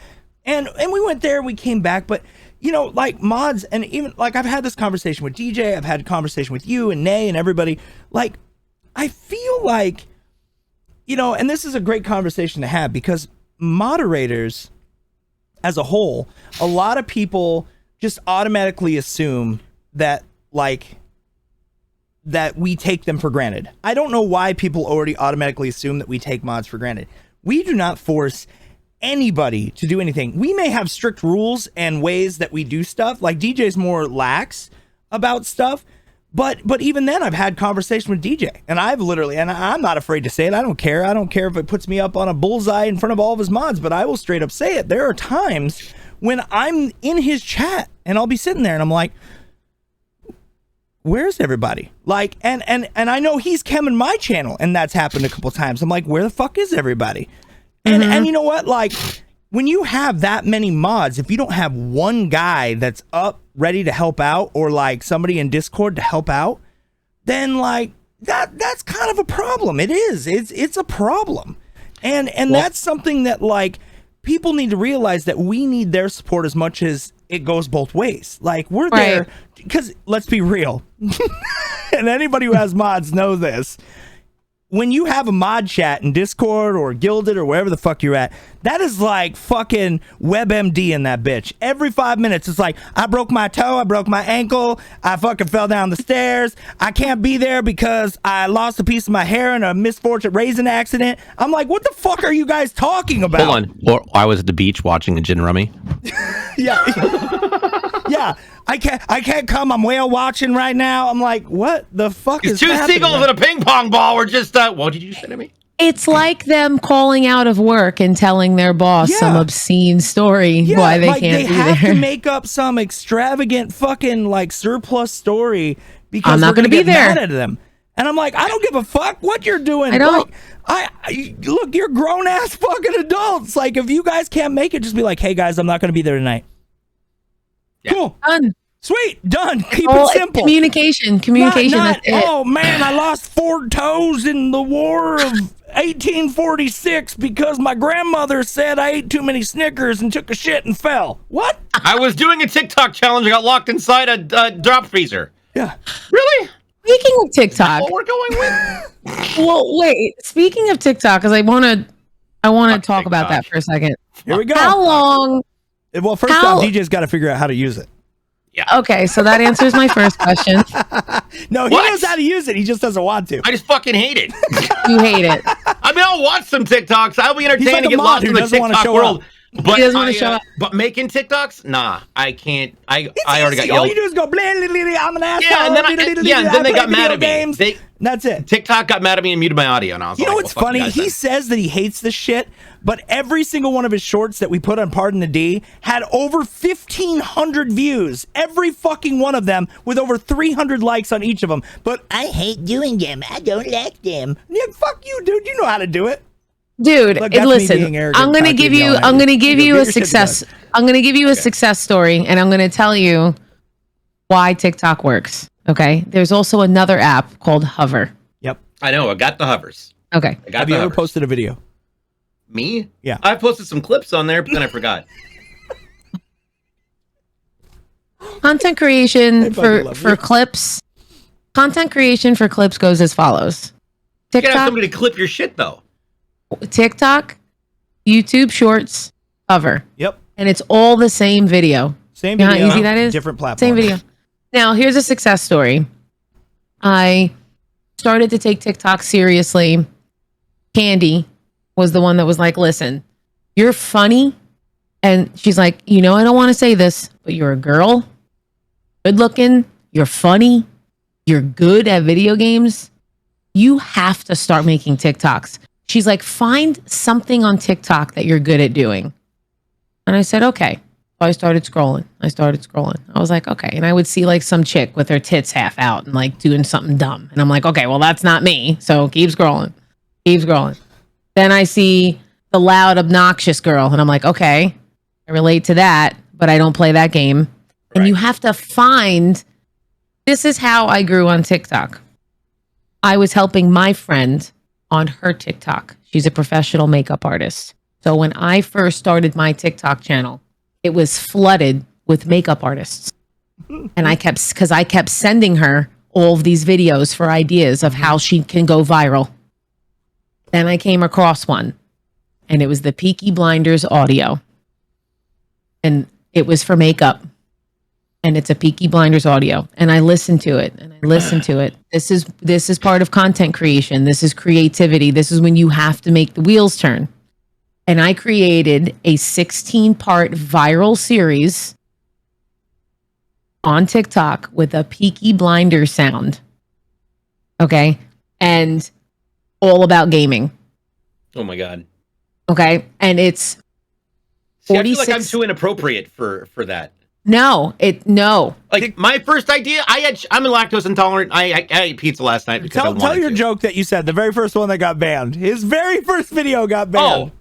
And we went there, we came back, but like mods, and even like I've had this conversation with DJ, I've had a conversation with you and Nay and everybody. Like, I feel like, and this is a great conversation to have because moderators as a whole, a lot of people just automatically assume that that we take them for granted. I don't know why people already automatically assume that we take mods for granted. We do not force anybody to do anything. We may have strict rules and ways that we do stuff. Like DJ's more lax about stuff. But even then, I've had conversation with DJ, and I'm not afraid to say it. I don't care. I don't care if it puts me up on a bullseye in front of all of his mods, but I will straight up say it. There are times when I'm in his chat, and I'll be sitting there, and I'm like, where's everybody? Like, and I know he's chemming my channel, and that's happened a couple times. I'm like, where the fuck is everybody? And you know what? Like, when you have that many mods, if you don't have one guy that's up ready to help out, or like somebody in Discord to help out, then like that's kind of a problem. It is. It's a problem. And that's something that like people need to realize, that we need their support as much as it goes both ways. Like, we're there because, let's be real. And anybody who has mods knows this. When you have a mod chat in Discord or Guilded or wherever the fuck you're at, that is like fucking WebMD in that bitch. Every 5 minutes, it's like, I broke my toe, I broke my ankle, I fucking fell down the stairs, I can't be there because I lost a piece of my hair in a misfortunate raisin accident. I'm like, what the fuck are you guys talking about? Hold on. Or I was at the beach watching a gin rummy. Yeah. Yeah. I can't come. I'm whale watching right now. I'm like, what the fuck is two happening? seagulls and a ping pong ball were just, what did you say to me? It's like them calling out of work and telling their boss some obscene story why they can't be have there. to make up some extravagant fucking like surplus story because I'm not going to be there. mad at them. And I'm like, I don't give a fuck what you're doing. I don't. Like, look, you're grown ass fucking adults. Like, if you guys can't make it, just be like, hey guys, I'm not going to be there tonight. Yeah. Cool. Done. Sweet. Done. Keep it simple. Communication. Not, That's it. oh man, I lost 4 toes in the war of 1846 because my grandmother said I ate too many Snickers and took a shit and fell. What? I was doing a TikTok challenge. I got locked inside a drop freezer. Yeah. Really? Speaking of TikTok, What we're going with? well, wait. Speaking of TikTok, because I want to talk about that for a second. Here we go. How long? Well, first off, DJ's got to figure out how to use it. Yeah. Okay, so that answers my first question. No, he knows how to use it. He just doesn't want to. I just fucking hate it. You hate it. I mean, I'll watch some TikToks. I'll be entertained He's like to a get mod lost who in the doesn't wanna TikTok show world. up. But He doesn't want to show up. But making TikToks? Nah, I can't. I already got All yelled. you do is go, blah, blah, blah, blah, I'm an asshole. Yeah, and then they got mad at me. Games. That's it. TikTok got mad at me and muted my audio, and I was You like, know what's well, fuck funny? you guys He then. says that he hates this shit, but every single one of his shorts that we put on Pardon the D had over 1,500 views. Every fucking one of them with over 300 likes on each of them. But I hate doing them. I don't like them. Yeah, fuck you, dude. You know how to do it. Dude, Look, that's me listen. being arrogant, I'm gonna cocky, give and you. yelling at I'm you. gonna give You you go a get your shit success. together. I'm gonna give you a success story, and I'm gonna tell you why TikTok works. Okay. There's also another app called Hover. Yep. I know. I got the hovers. Okay. I got Have the you ever hovers. posted a video? Me? Yeah. I posted some clips on there, but then I forgot. Content creation fucking love for you. clips. Content creation for clips goes as follows. You gotta have TikTok, somebody to clip your shit, though. TikTok, YouTube Shorts, Hover, Yep. and it's all the same video. Same You know video. how easy that is? Different platform. Same video. Now, here's a success story. I started to take TikTok seriously. Candy was the one that was like, listen, you're funny. And she's like, I don't want to say this, but you're a girl, good looking, you're funny, you're good at video games. You have to start making TikToks. She's like, find something on TikTok that you're good at doing. And I said, okay. So I started scrolling. I was like, okay. And I would see like some chick with her tits half out and like doing something dumb. And I'm like, okay, well, that's not me. So keep scrolling. Then I see the loud, obnoxious girl. And I'm like, okay, I relate to that, but I don't play that game. Right. And you have to find, this is how I grew on TikTok. I was helping my friend on her TikTok. She's a professional makeup artist. So when I first started my TikTok channel, it was flooded with makeup artists. And I kept sending her all of these videos for ideas of how she can go viral. Then I came across one, and it was the Peaky Blinders audio. And it was for makeup. And it's a Peaky Blinders audio. And I listened to it, and I listened to it. This is part of content creation. This is creativity. This is when you have to make the wheels turn. And I created a 16-part viral series on TikTok with a Peaky Blinders sound. Okay? And all about gaming. Oh my God. Okay? And it's 46. See, I feel like I'm too inappropriate for that. No. Like my first idea, I'm lactose intolerant. I ate pizza last night because tell your joke that you said, the very first one that got banned. His very first video got banned. Oh,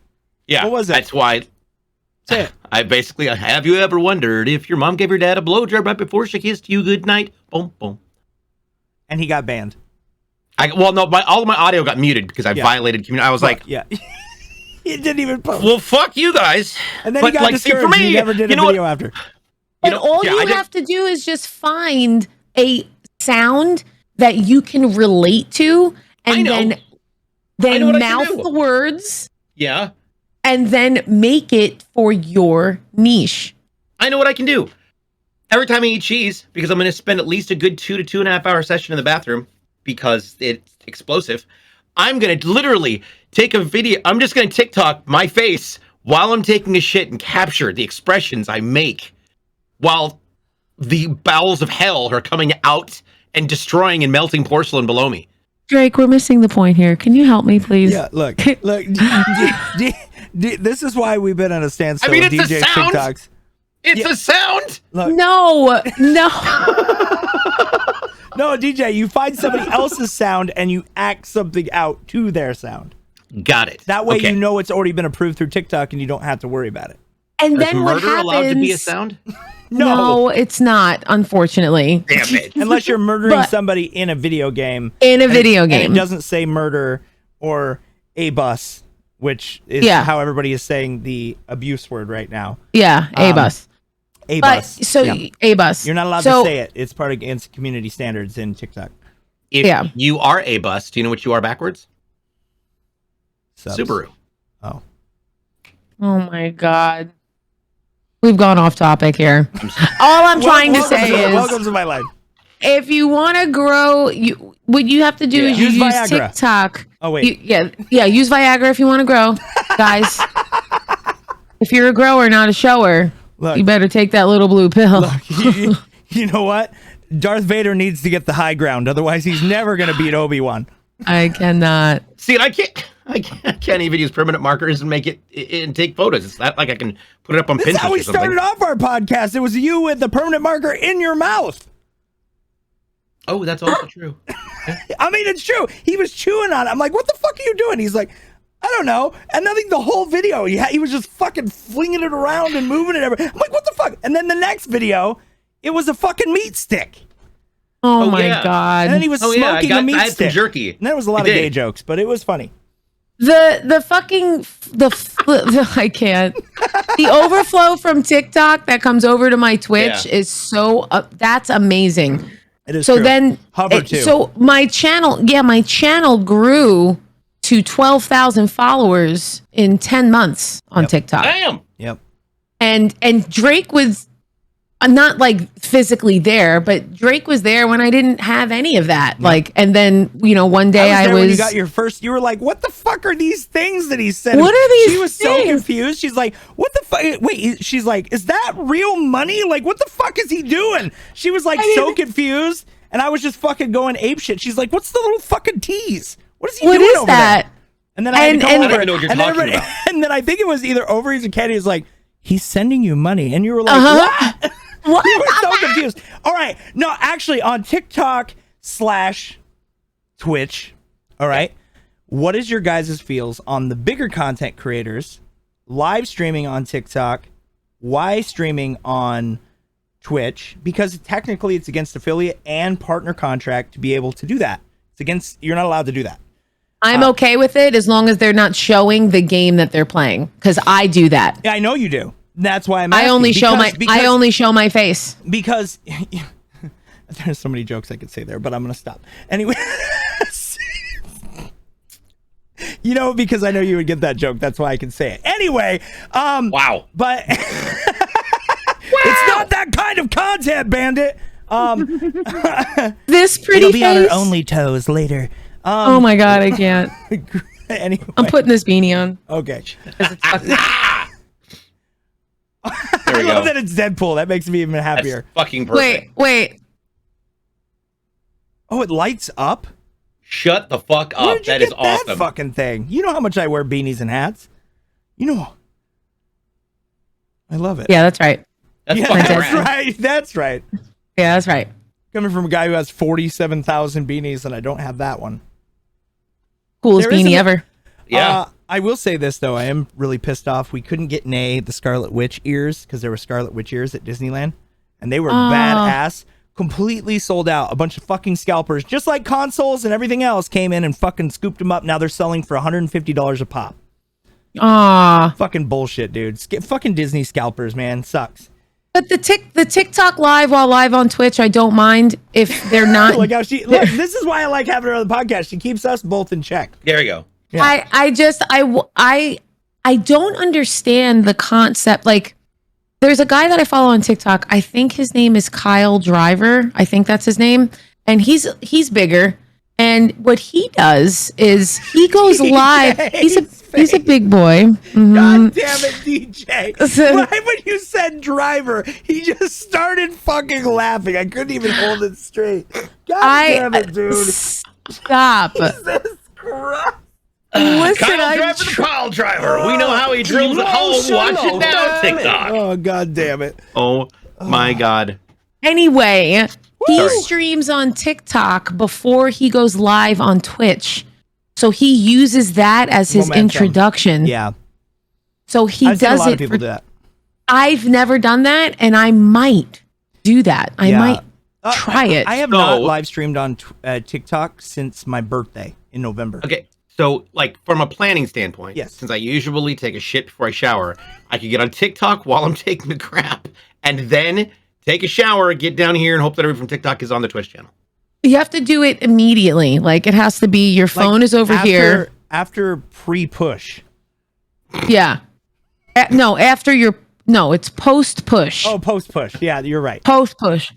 yeah. What was it? That's why. Say it. Have you ever wondered if your mom gave your dad a blowjob right before she kissed you goodnight? Boom, boom. And he got banned. All of my audio got muted because I violated community. I was like, yeah. He didn't even post. Well, fuck you guys. And then he got discouraged. For me, he never did a video after. But all you have to do is just find a sound that you can relate to, and then mouth the words. Yeah. And then make it for your niche. I know what I can do. Every time I eat cheese, because I'm going to spend at least a good 2 to 2.5 hour session in the bathroom because it's explosive, I'm going to literally take a video. I'm just going to TikTok my face while I'm taking a shit and capture the expressions I make while the bowels of hell are coming out and destroying and melting porcelain below me. Drake, we're missing the point here. Can you help me, please? Yeah, look. This is why we've been at a standstill. I mean, it's DJ a sound. TikToks. It's a sound. Look. No. No, DJ, you find somebody else's sound and you act something out to their sound. Got it. That way you know it's already been approved through TikTok and you don't have to worry about it. And Is then what murder happens? allowed to be a sound? No, it's not, unfortunately. Damn it. Unless you're murdering somebody in a video game. In a video game. And it doesn't say murder or a bus, which is how everybody is saying the abuse word right now. Yeah, a bus. A bus. So a bus. You're not allowed to say it. It's part against community standards in TikTok. If you are a bus, do you know what you are backwards? Subs. Subaru. Oh my God. We've gone off topic here. All I'm trying to say is, welcome to my life. If you want to grow, what you have to do is use Viagra. TikTok. Oh wait, use Viagra if you want to grow, guys. If you're a grower, not a shower, you better take that little blue pill. Look, you know what? Darth Vader needs to get the high ground, otherwise he's never gonna beat Obi-Wan. I cannot. See, I can't even use permanent markers and make it and take photos. It's not like I can put it up on Pinterest. That's how we started off our podcast. It was you with the permanent marker in your mouth. Oh, that's also true. I mean, it's true. He was chewing on it. I'm like, what the fuck are you doing? He's like, I don't know. And I think the whole video, he was just fucking flinging it around and moving it. I'm like, what the fuck? And then the next video, it was a fucking meat stick. Oh my God. And then he was smoking a meat I had stick. some jerky. And there was a lot of gay jokes, but it was funny. I can't. The overflow from TikTok that comes over to my Twitch is that's amazing. It is so true. Then Hover too. So my channel grew to 12,000 followers in 10 months on TikTok. Damn. Yep. And Drake was not like physically there, but Drake was there when I didn't have any of that. Like, and then, one day I was when you got your first, you were like, what the fuck are these things that he said? What are these She was so confused. She's like, what the fuck? Wait, she's like, is that real money? Like, what the fuck is he doing? She was like so confused. And I was just fucking going apeshit. She's like, what's the little fucking tease? What is he doing over there? And then I had to come over. I don't know what you're talking about. And then I think it was either Overeaters or Kenny was like, he's sending you money. And you were like, what? What? You were so confused. All right. No, actually, on TikTok /Twitch, all right, what is your guys' feels on the bigger content creators live streaming on TikTok? Why streaming on Twitch? Because technically it's against affiliate and partner contract to be able to do that. It's against, you're not allowed to do that. I'm okay with it as long as they're not showing the game that they're playing, because I do that. Yeah, I know you do. That's why I'm asking. I only show my face. Because there's so many jokes I could say there, but I'm gonna stop. Anyway. You know, because I know you would get that joke. That's why I can say it. Anyway, wow. But it's not that kind of content, Bandit. This pretty it'll be face. on her only toes later. Oh my god, I can't. Anyway. I'm putting this beanie on. Okay. There I we love go. that it's Deadpool. That makes me even happier. That's fucking perfect. Wait. Oh, it lights up? Shut the fuck Where up. did you That get is awesome. that fucking thing? You know how much I wear beanies and hats. You know. I love it. Yeah, that's right. That's Yeah, fucking that's rad. right. That's right. Yeah, that's right. Coming from a guy who has 47,000 beanies and I don't have that one. Coolest There isn't beanie a- ever. Yeah. I will say this though, I am really pissed off. We couldn't get Nay the Scarlet Witch ears because there were Scarlet Witch ears at Disneyland, and they were badass. Completely sold out. A bunch of fucking scalpers, just like consoles and everything else, came in and fucking scooped them up. Now they're selling for $150 a pop. Ah. Fucking bullshit, dude. Fucking Disney scalpers, man, sucks. But the TikTok live while live on Twitch, I don't mind if they're not. Like how she. Look, this is why I like having her on the podcast. She keeps us both in check. There you go. Yeah. I don't understand the concept. Like, there's a guy that I follow on TikTok. I think his name is Kyle Driver. I think that's his name. And he's bigger. And what he does is he goes live. He's a big boy. Mhm. God damn it, DJ. So- Right when you said driver, he just started fucking laughing. I couldn't even hold it straight. God damn it, dude. Stop. Jesus Christ. Listen, Kyle I'm Driver, the Kyle Driver. We know how he drills at home. Watch it now, TikTok. Oh, God damn it. Oh my god. Anyway, he Sorry. streams on TikTok before he goes live on Twitch. So he uses that as his Momentum. introduction. Yeah. So he I've seen a does lot it. of people do that. I've never done that, and I might do that. I Yeah. might try it. I have not live streamed on TikTok since my birthday in November. Okay, so like from a planning standpoint, Yes. since I usually take a shit before I shower, I could get on TikTok while I'm taking a crap, and then take a shower, get down here, and hope that everyone from TikTok is on the Twitch channel. You have to do it immediately. Like, it has to be your phone Like, is over here. After pre-push. Yeah. It's post-push. Oh, post-push. Yeah, you're right. Post-push.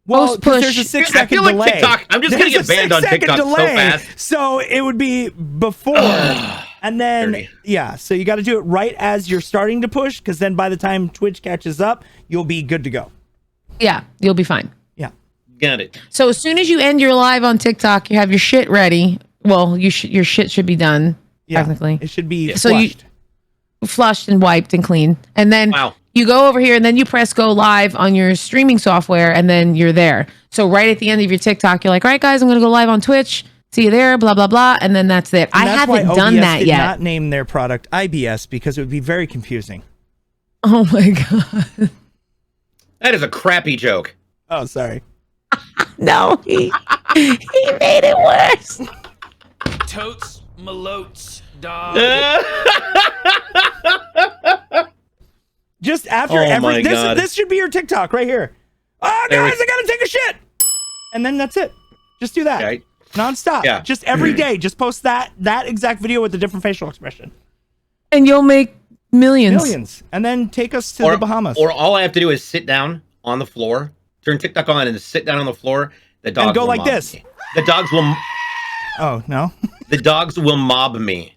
Well, 'cause post-push. there's a 6 I second feel like delay. TikTok. I'm just gonna There's get a banned on 6-second TikTok so fast. So it would be before, and then Dirty. yeah. So you got to do it right as you're starting to push, because then by the time Twitch catches up, you'll be good to go. Yeah, you'll be fine. Yeah. Got it. So as soon as you end your live on TikTok, you have your shit ready. Well, your shit should be done, Yeah. technically. It should be So you- flushed. Flushed and wiped and clean. And then Wow. you go over here and then you press go live on your streaming software and then you're there. So right at the end of your TikTok, you're like, all right, guys, I'm going to go live on Twitch. See you there, blah, blah, blah. And then that's it. And I that's why haven't done OBS that did yet. not name their product IBS because it would be very confusing. Oh my God. That is a crappy joke. Oh, sorry. No, he made it worse. Totes, malotes, dog. Just after Oh my every God. this should be your TikTok right here. Oh, There guys, we- I gotta take a shit, and then that's it. Just do that. Okay. Nonstop. Yeah. Just every day. Just post that exact video with a different facial expression. And you'll make millions. Millions, and then take us to the Bahamas. Or all I have to do is sit down on the floor, turn TikTok on, and sit down on the floor. The dogs go will like mob this. me. The dogs will. Oh no. The dogs will mob me.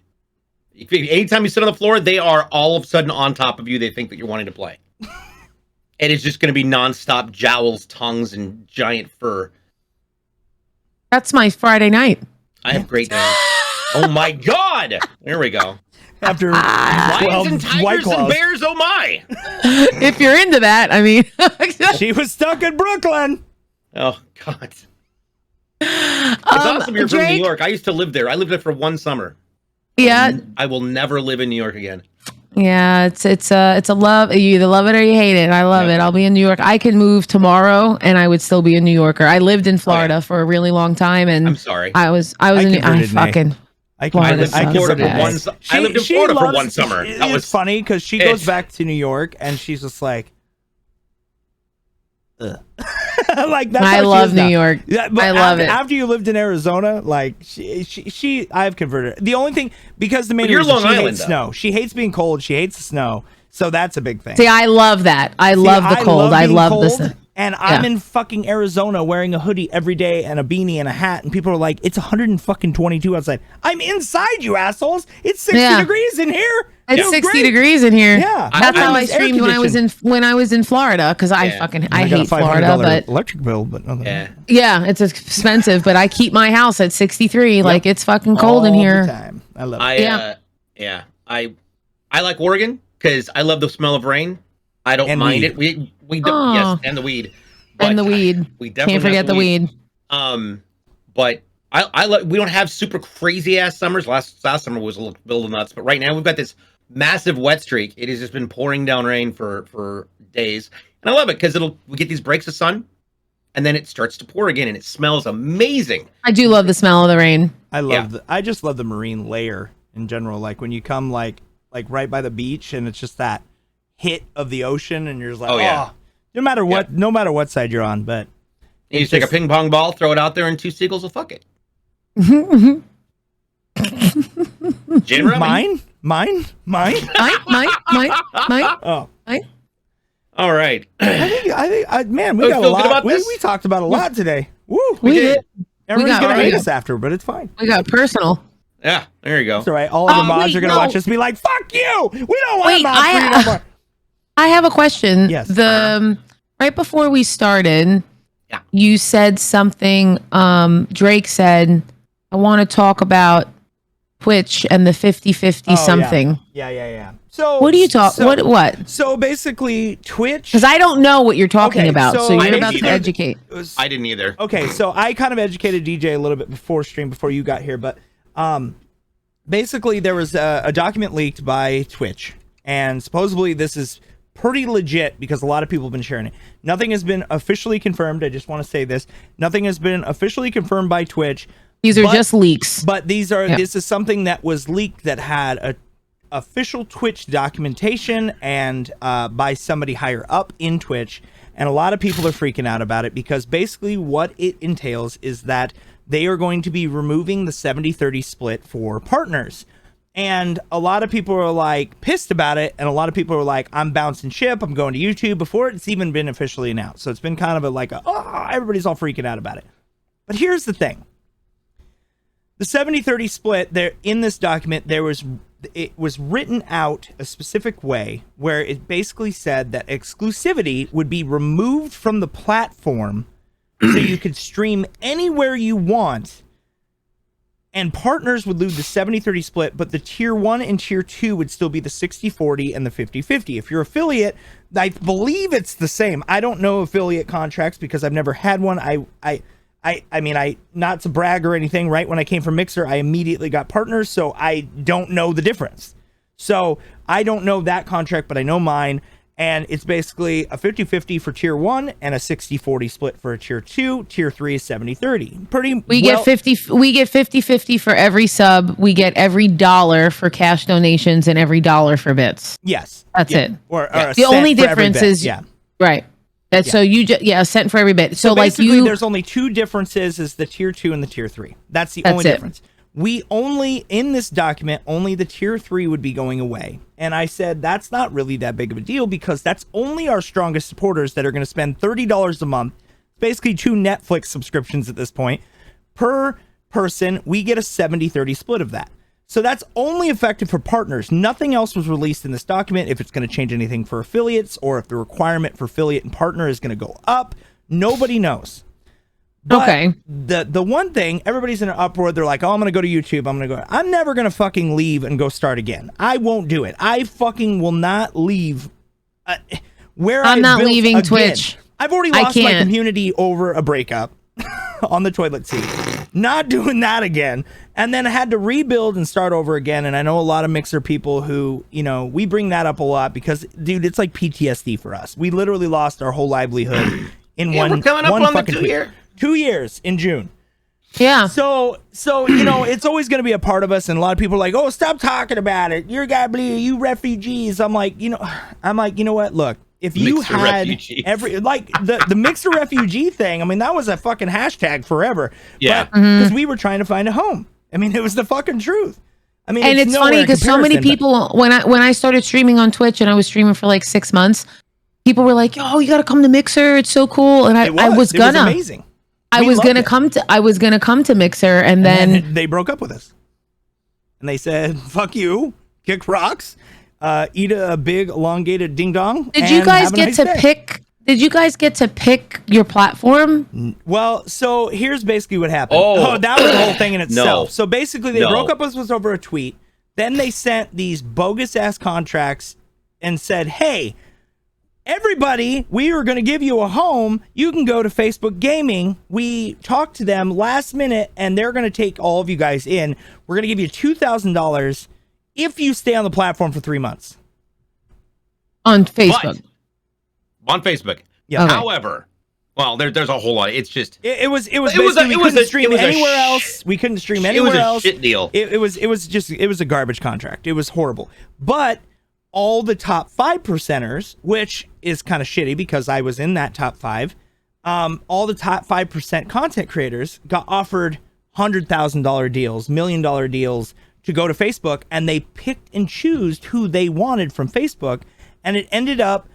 Anytime you sit on the floor, they are all of a sudden on top of you. They think that you're wanting to play. And it's just going to be nonstop jowls, tongues, and giant fur. That's my Friday night. I have great names. Oh my God! There we go. After Lions and 12 White tigers and Claws. bears, oh my! If you're into that, I mean. She was stuck in Brooklyn. Oh God. It's awesome you're from New Drake? York. I used to live there. I lived there for one summer. Yeah. I will never live in New York again. Yeah, it's a love. You either love it or you hate it. I love it. I'll be in New York. I can move tomorrow, and I would still be a New Yorker. I lived in Florida for a really long time, and I'm sorry. I was in. I converted, fucking. I Florida's lived in so Florida for bad. one. I lived in Florida for one summer. That was It's funny because she goes back to New York and she's just like, ugh. Like that's I how she love is New now. York. Yeah, but I love it. After you lived in Arizona, like I've converted her. The only thing, because the main But you're reason Long she Island, hates though. snow. She hates being cold. She hates the snow. So that's a big thing. See, I love that. I love the cold. I being love cold, this. And I'm in fucking Arizona wearing a hoodie every day and a beanie and a hat, and people are like, "It's 122 outside." I'm inside, you assholes. It's 60 degrees in here. It's Feels 60 great. degrees in here. Yeah, That's how I it's air streamed when I was in Florida, because I Yeah. hate Florida, but electric bill, but other than Yeah. that, yeah, it's expensive. But I keep my house at 63. Like it's fucking cold in all here. the time. I love it. I like Oregon because I love the smell of rain. I don't And mind weed. it. We don't. Yes, and the weed. And the weed. We definitely Can't forget have the weed. But I like. We don't have super crazy ass summers. Last summer was a little nuts, but right now we've got this massive wet streak. It has just been pouring down rain for days, and I love it because we get these breaks of sun, and then it starts to pour again, and it smells amazing. I do love the smell of the rain. I just love the marine layer in general. Like when you come like right by the beach, and it's just that hit of the ocean, and you're just like, no matter what side you're on. But You just take a ping pong ball, throw it out there, and two seagulls will fuck it. Gin rummy? Mine. Mine. Oh, All right. I think, man, we Oh, got a feel good lot. about this? We talked about a lot today. Woo, We did. Everybody's got gonna right hate up. us after, but it's fine. We got personal. Yeah, there you go. It's all right. All of the mods wait, are gonna no. watch us and be like, "Fuck you! We don't want Wait, mods for you no more." I have a question. Yes. The right before we started, you said something. Drake said, "I want to talk about Twitch and the 50-50 something." Yeah. So What do you talk? What? So basically, Twitch. Because I don't know what you're talking about, so I you're didn't about to either. educate. I didn't either. Okay, so I kind of educated DJ a little bit before you got here, but basically there was a document leaked by Twitch, and supposedly this is pretty legit because a lot of people have been sharing it. Nothing has been officially confirmed. I just want to say this. Nothing has been officially confirmed by Twitch. These are just leaks. But this is something that was leaked that had a official Twitch documentation and by somebody higher up in Twitch, and a lot of people are freaking out about it because basically what it entails is that they are going to be removing the 70-30 split for partners. And a lot of people are like pissed about it, and a lot of people are like, I'm bouncing ship, I'm going to YouTube, before it's even been officially announced. So it's been kind of everybody's all freaking out about it. But here's the thing. The 70-30 split, there in this document, it was written out a specific way where it basically said that exclusivity would be removed from the platform so you could stream anywhere you want, and partners would lose the 70-30 split, but the tier 1 and tier 2 would still be the 60-40 and the 50-50. If you're affiliate, I believe it's the same. I don't know affiliate contracts because I've never had one. I mean, not to brag or anything, right? When I came from Mixer, I immediately got partners, so I don't know the difference. So I don't know that contract, but I know mine, and it's basically a 50-50 for tier 1 and a 60-40 split for a tier 2. Tier 3 is 70-30. We get 50-50 for every sub. We get every $1 for cash donations and every $1 for bits. Yes. That's it. Or a The cent only for every difference bit. is Yeah. right. So you just a cent for every bit. So like basically, there's only two differences: is the tier 2 and the tier 3. That's the only difference. We only in this document only the tier 3 would be going away, and I said that's not really that big of a deal because that's only our strongest supporters that are going to spend $30 a month, basically 2 Netflix subscriptions at this point per person. We get a 70-30 split of that. So that's only effective for partners. Nothing else was released in this document. If it's going to change anything for affiliates or if the requirement for affiliate and partner is going to go up, nobody knows. But okay. The one thing, everybody's in an uproar. They're like, oh, I'm going to go to YouTube. I'm never going to fucking leave and go start again. I won't do it. I fucking will not leave where I'm not built leaving again. Twitch. I've already lost my community over a breakup. on the toilet seat. Not doing that again. And then I had to rebuild and start over again. And I know a lot of Mixer people who, you know, we bring that up a lot because, dude, it's like PTSD for us. We literally lost our whole livelihood in Yeah, one we're coming up one on the fucking 2 tweet. year. 2 years in June. Yeah. So you know, it's always going to be a part of us, and a lot of people are like, "Oh, stop talking about it. You're you refugees." I'm like, you know what? Look, if you Mixer had refugees. the Mixer refugee thing, I mean, that was a fucking hashtag forever. Yeah. because we were trying to find a home. I mean, it was the fucking truth. I mean, And it's nowhere funny in because so many comparison, but- people, when I started streaming on Twitch and I was streaming for like 6 months, people were like, "Oh, you got to come to Mixer. It's so cool." And it I was it gonna, amazing. I We was loved gonna it. come to Mixer, and then And they broke up with us, and they said, "Fuck you, kick rocks, eat a big elongated ding dong." did you and guys have a get nice to day." pick? Did you guys get to pick your platform? Well, so here's basically what happened. Oh. That was the whole thing in itself. No. So basically, they No. broke up with us over a tweet. Then they sent these bogus ass contracts and said, "Hey, everybody, we are going to give you a home. You can go to Facebook Gaming." We talked to them last minute, and they're going to take all of you guys in. We're going to give you $2,000 if you stay on the platform for 3 months. On Facebook. But on Facebook. Yeah. Okay. However, well, there's a whole lot. It's just It was It was basically a- we it was couldn't a- stream it was a anywhere sh- else. We couldn't stream it anywhere was a else. shit deal. It was a garbage contract. It was horrible. But all the top 5%ers, which is kind of shitty because I was in that top 5, all the top 5% content creators got offered $100,000 deals, $1 million deals to go to Facebook, and they picked and chose who they wanted from Facebook, and it ended up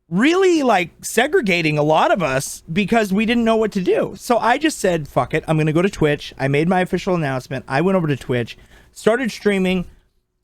really like segregating a lot of us because we didn't know what to do. So I just said, fuck it, I'm going to go to Twitch. I made my official announcement. I went over to Twitch, started streaming,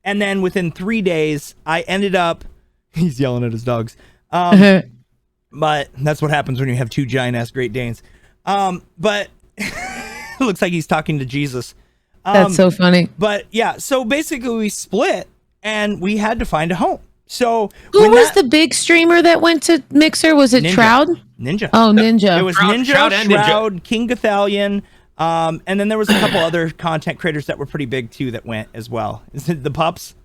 and then within 3 days, I ended up, he's yelling at his dogs. But that's what happens when you have two giant ass Great Danes. But it looks like he's talking to Jesus. That's so funny. But yeah, so basically we split and we had to find a home. So Who when was that- the big streamer that went to Mixer? Was it Ninja. Shroud? Ninja? Oh, Ninja. It was Shroud- Ninja, Shroud and Ninja. Shroud, King Gathalion, and then there was a couple other content creators that were pretty big too that went as well. Is it the pups?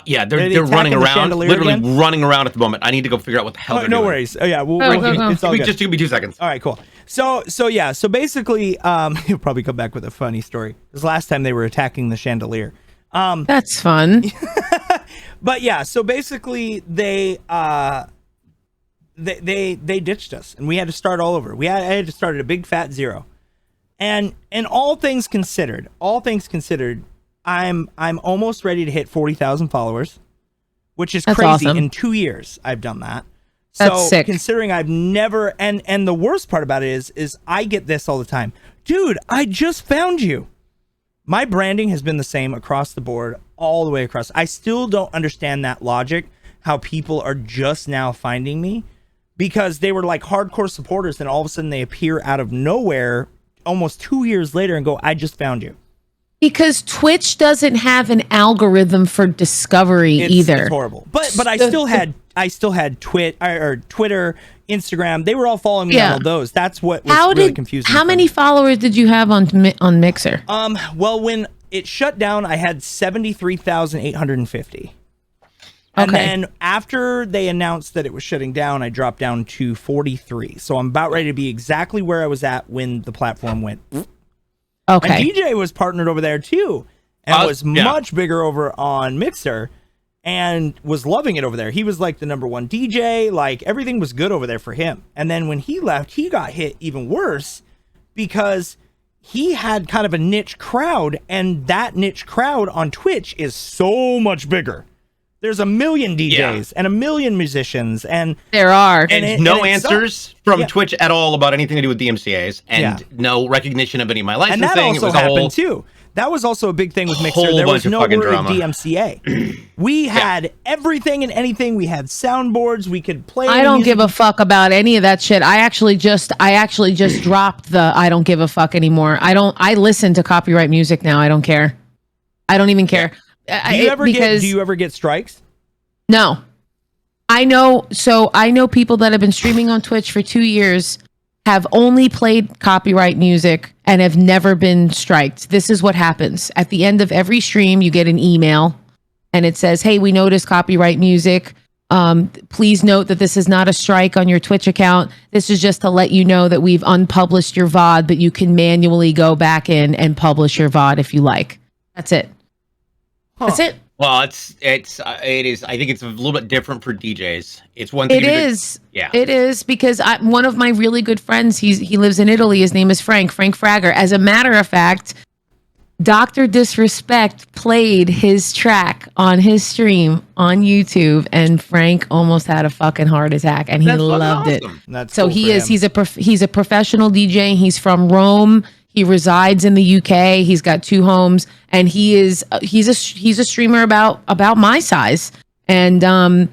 yeah, Are they're they running attacking the around, chandelier literally again? running around at the moment. I need to go figure out what the hell Oh, they're no doing. worries. Oh yeah, we'll, Go, go, go. it's all good. Just give me 2 seconds. All right, cool. So yeah, so basically, he'll probably come back with a funny story. Because last time they were attacking the chandelier. That's fun. But yeah, so basically they ditched us and we had to start all over. I had to start at a big fat zero. And all things considered, I'm almost ready to hit 40,000 followers, which is That's crazy. awesome. In 2 years, I've done that. That's So sick. considering I've never, and the worst part about it is I get this all the time. Dude, I just found you. My branding has been the same across the board, all the way across. I still don't understand that logic, how people are just now finding me, because they were like hardcore supporters and all of a sudden they appear out of nowhere almost 2 years later and go, I just found you. Because Twitch doesn't have an algorithm for discovery either. It's horrible. But I still had Twitter, Instagram. They were all following me on all those. That's what was really confusing. How for many me. followers did you have on Mixer? Well, when it shut down, I had 73,850. And Okay. then after they announced that it was shutting down, I dropped down to 43. So I'm about ready to be exactly where I was at when the platform went. Okay. And DJ was partnered over there too, and was yeah. much bigger over on Mixer, and was loving it over there. He was like the #1 DJ, like everything was good over there for him. And then when he left, he got hit even worse because he had kind of a niche crowd, and that niche crowd on Twitch is so much bigger. There's a million DJs and a million musicians, and There are. And no it answers from Yeah. Twitch at all about anything to do with DMCAs, and Yeah. no recognition of any of my licensing. and that It also was a happened whole, too. That was also a big thing with Mixer. whole There was bunch of no fucking word drama. DMCA. We had everything and anything. We had soundboards. We could play. I don't give a fuck about any of that shit. I actually just dropped the I don't give a fuck anymore. I listen to copyright music now. I don't care. I don't even care. Do you ever get strikes? No. I know people that have been streaming on Twitch for 2 years have only played copyright music and have never been striked. This is what happens. At the end of every stream, you get an email and it says, hey, we noticed copyright music. Please note that this is not a strike on your Twitch account. This is just to let you know that we've unpublished your VOD, but you can manually go back in and publish your VOD if you like. That's it. That's it. Well, it is. I think it's a little bit different for DJs. It's one thing. It is. Yeah. It is because one of my really good friends, he lives in Italy. His name is Frank Fragger. As a matter of fact, Dr. Disrespect played his track on his stream on YouTube, and Frank almost had a fucking heart attack, and he loved it. That's So cool he for is. him. He's a professional DJ. He's from Rome. He resides in the UK. He's got 2 homes, and he's a streamer about my size, and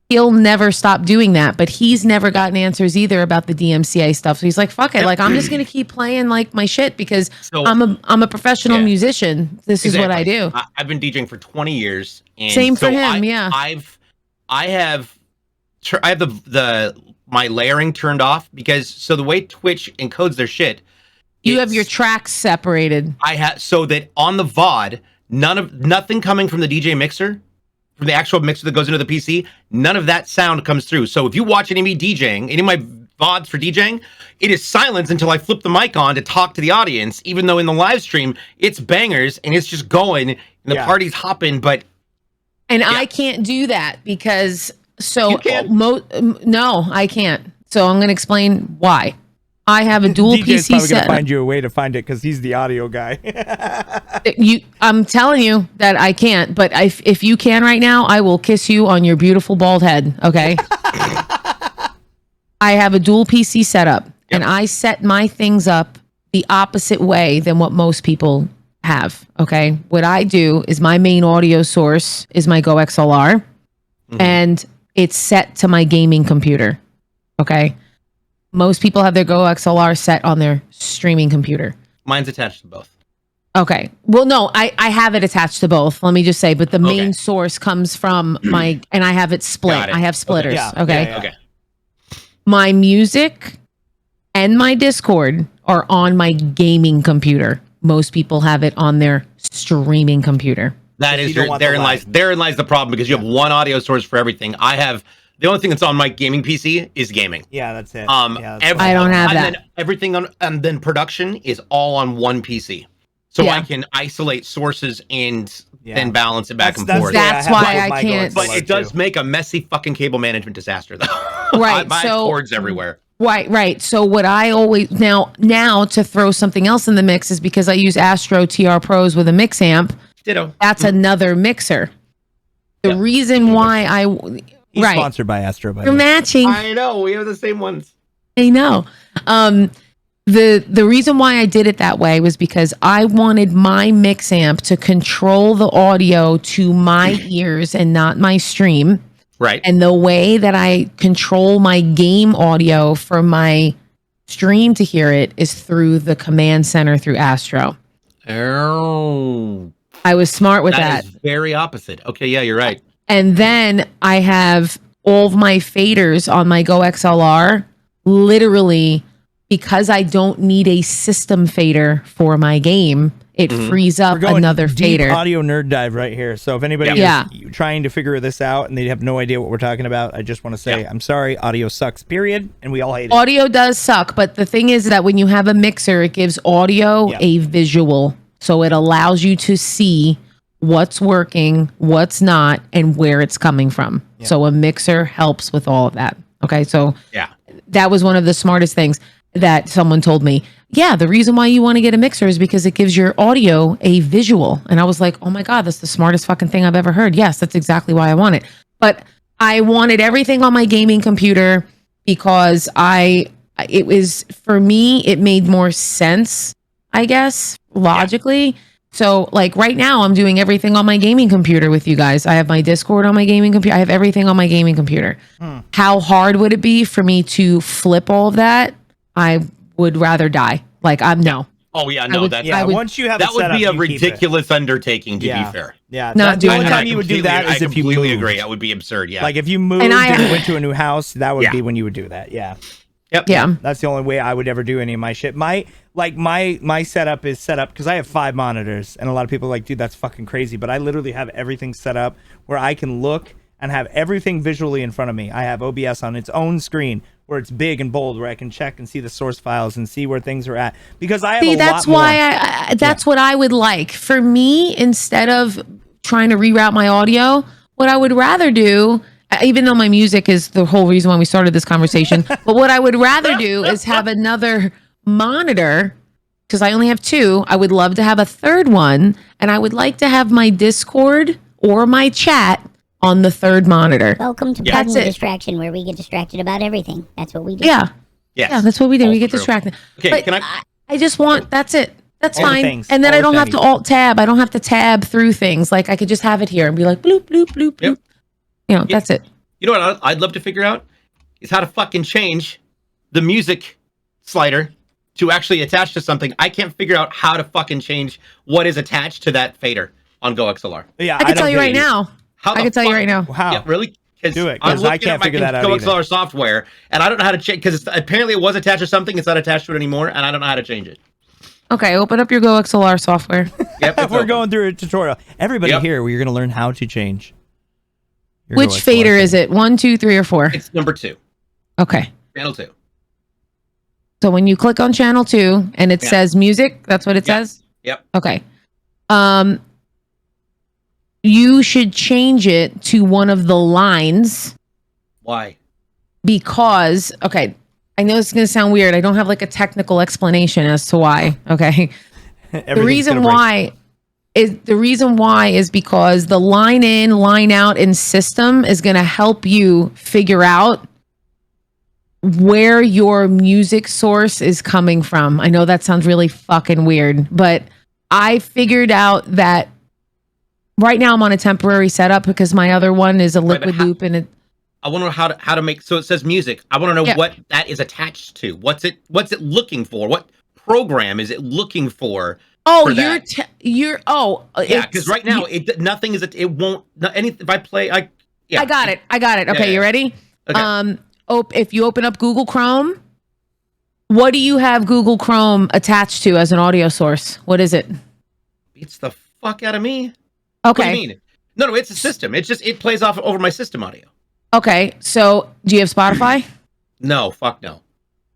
he'll never stop doing that. But he's never gotten answers either about the DMCA stuff. So he's like, "Fuck it! Like I'm just gonna keep playing like my shit because I'm a professional musician. This is what I do." I've been DJing for 20 years. And Same for him. I have my layering turned off because the way Twitch encodes their shit. You have your tracks separated. I have so that on the VOD, nothing coming from the DJ mixer, from the actual mixer that goes into the PC, none of that sound comes through. So if you watch any of me DJing, any of my VODs for DJing, it is silence until I flip the mic on to talk to the audience, even though in the live stream, it's bangers and it's just going and the party's hopping, but... I can't do that because... You can't? No, I can't. So I'm going to explain why. I have a dual DJ's PC probably set. gonna find you a way to find it because he's the audio guy. I'm telling you that I can't, but if you can right now, I will kiss you on your beautiful bald head. Okay. I have a dual PC setup, and I set my things up the opposite way than what most people have. Okay. What I do is my main audio source is my Go XLR, and it's set to my gaming computer. Okay. Most people have their Go XLR set on their streaming computer. Mine's attached to both. Okay. Well, no, I have it attached to both. Let me just say, but the main source comes from my, and I have it split. I have splitters. Okay. My music and my Discord are on my gaming computer. Most people have it on their streaming computer. That is therein lies the problem because you have one audio source for everything. I have the only thing that's on my gaming PC is gaming. Yeah, that's it. I don't have that. Then everything on and then production is all on one PC. So I can isolate sources and then balance it back and forth. That's why I can't. But it does make a messy fucking cable management disaster though. Right. My cords everywhere. Right. So what I always now to throw something else in the mix is because I use Astro TR Pros with a mix amp. Ditto. That's another mixer. The reason why He's sponsored by Astro. We're matching. I know. We have the same ones. I know. The reason why I did it that way was because I wanted my mix amp to control the audio to my ears and not my stream. Right. And the way that I control my game audio for my stream to hear it is through the command center through Astro. Oh. I was smart with that. That is very opposite. Okay, yeah, you're right. And then I have all of my faders on my Go XLR, literally, because I don't need a system fader for my game, it frees up another fader. Audio nerd dive right here. So if anybody is trying to figure this out and they have no idea what we're talking about, I just want to say, I'm sorry, audio sucks, period. And we all hate it. Audio does suck, but the thing is that when you have a mixer, it gives audio a visual. So it allows you to see what's working, what's not, and where it's coming from. Yeah. So a mixer helps with all of that. Okay, so that was one of the smartest things that someone told me. Yeah, the reason why you want to get a mixer is because it gives your audio a visual. And I was like, oh my God, that's the smartest fucking thing I've ever heard. Yes, that's exactly why I want it. But I wanted everything on my gaming computer because it was, for me, it made more sense, I guess, logically. Yeah. So like right now I'm doing everything on my gaming computer with you guys. I have my Discord on my gaming computer. I have everything on my gaming computer. How hard would it be for me to flip all of that? I would rather die. Like no. Oh yeah, no, once you have that would be a ridiculous undertaking to be fair. Yeah. Not doing the only time you would do that is if you completely agree. That would be absurd. Yeah. Like if you moved and went to a new house, that would be when you would do that. Yeah. Yep. Yeah. That's the only way I would ever do any of my shit. My setup is set up because I have 5 monitors, and a lot of people are like, dude, that's fucking crazy. But I literally have everything set up where I can look and have everything visually in front of me. I have OBS on its own screen where it's big and bold, where I can check and see the source files and see where things are at. Because I have See, a that's lot why more. that's what I would like. For me, instead of trying to reroute my audio, what I would rather do, even though my music is the whole reason why we started this conversation, but what I would rather do is have another monitor, because I only have 2. I would love to have a third one, and I would like to have my Discord or my chat on the third monitor. Welcome to That's Plug it. Distraction, where we get distracted about everything. That's what we do. Yeah. Yes. Yeah, that's what we do. We Also get true. distracted. Okay, But can I- I just want, that's it. That's All the fine. things, And then all I the don't have to things. alt tab. I don't have to tab through things. Like I could just have it here and be like, bloop, bloop, bloop, bloop. Yep. You know, that's it. You know what I'd love to figure out is how to fucking change the music slider to actually attach to something. I can't figure out how to fucking change what is attached to that fader on GoXLR. Yeah, I can don't tell you get right it. now. How I the can tell you fuck- right now. How? Yeah, really? Do it, I'm 'cause I looking can't at my figure that out either. GoXLR software, and I don't know how to change because apparently it was attached to something. It's not attached to it anymore, and I don't know how to change it. Okay, open up your GoXLR software. Yep, it's We're open. going through a tutorial. Everybody Yep. here, we're going to learn how to change. your Which GoXLR fader is setting. it? 1, 2, 3, or 4? It's number 2, Okay. channel 2. So when you click on channel 2 and it Yeah. says music, that's what it Yep. says? Yep. Okay. You should change it to one of the lines Why? because, okay, I know it's going to sound weird. I don't have like a technical explanation as to why. Okay. The Everything's reason gonna break. why is because the line in, line out in system is going to help you figure out where your music source is coming from. I know that sounds really fucking weird, but I figured out that right now I'm on a temporary setup because my other one is a Right, but liquid how- loop and it I want to know how to make. So it says music. I want to know Yeah. what that is attached to. What's it looking for? What program is it looking for? Oh, for you're that. you're oh Yeah, it's- because right now nothing is. It won't. Any if I play, yeah. I got it. Okay, Yeah, you yeah. ready? Okay. If you open up Google Chrome, what do you have Google Chrome attached to as an audio source? What is it? Beats the fuck out of me. What do Okay. you mean? No, it's a system. It's just it plays off over my system audio. Okay. So do you have Spotify? No, fuck no.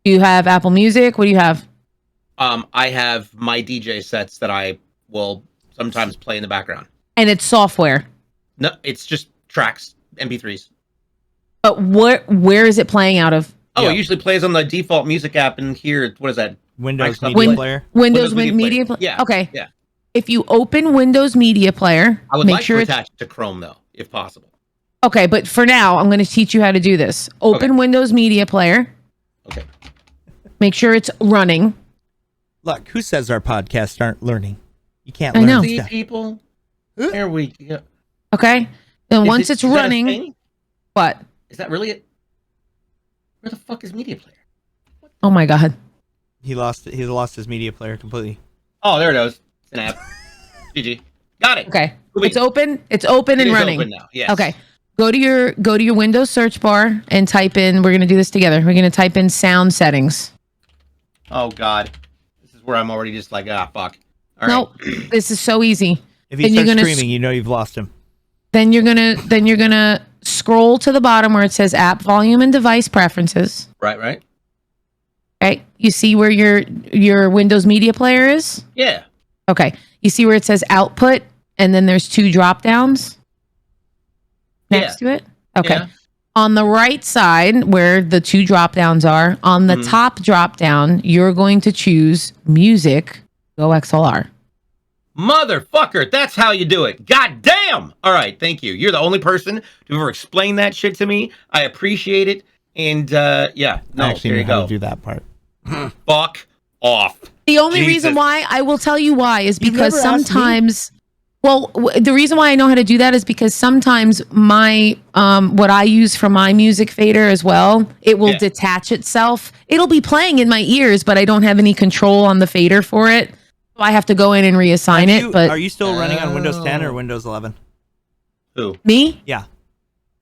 Do you have Apple Music? What do you have? I have my DJ sets that I will sometimes play in the background. And it's software. No, it's just tracks, MP3s. But where is it playing out of? Oh, Yeah. it usually plays on the default music app, and here, what is that? Windows Microsoft Media Win- Player. Windows Media Media Player. Player. Yeah, Okay. yeah. If you open Windows Media Player, I would make like sure to it's attach it to Chrome though, if possible. okay. But for now, I'm going to teach you how to do this. Open Okay. Windows Media Player. Okay. Make sure it's running. Look, who says our podcasts aren't learning? You can't I learn know. See, stuff. people. There we go. Okay. Then Is once it- it's is that a running, thing? what? Is that really it? Where the fuck is Media Player? Oh my God. He lost his media player completely. Oh, there it is. It's an app. GG. Got it. Okay. Wait. It's open. It's open It and is running. open now. Yes. Okay. Go to your Windows search bar and type in, we're going to do this together. We're going to type in sound settings. Oh God. This is where I'm already just like, fuck. All right. Nope. This is so easy. If he And you're starts gonna streaming, you know you've lost him. Then you're going to scroll to the bottom where it says app volume and device preferences. Right. Okay. You see where your Windows Media Player is? Yeah. Okay. You see where it says output and then there's 2 drop downs next to it? Okay. Yeah. On the right side where the 2 drop downs are, on the top drop down, you're going to choose music, Go XLR. Motherfucker, that's how you do it. God damn. All right, thank you. You're the only person to ever explain that shit to me. I appreciate it. And yeah, no, I actually there knew you how go. to do that part. Fuck off. The only Jesus. reason why I will tell you why is You've because never asked me? sometimes, well, the reason why I know how to do that is because sometimes my what I use for my music fader as well, it will Yeah. detach itself. It'll be playing in my ears, but I don't have any control on the fader for it. So I have to go in and reassign Have it. you- But are you still running on Windows 10 or Oh. Windows 11? Who? me, Yeah.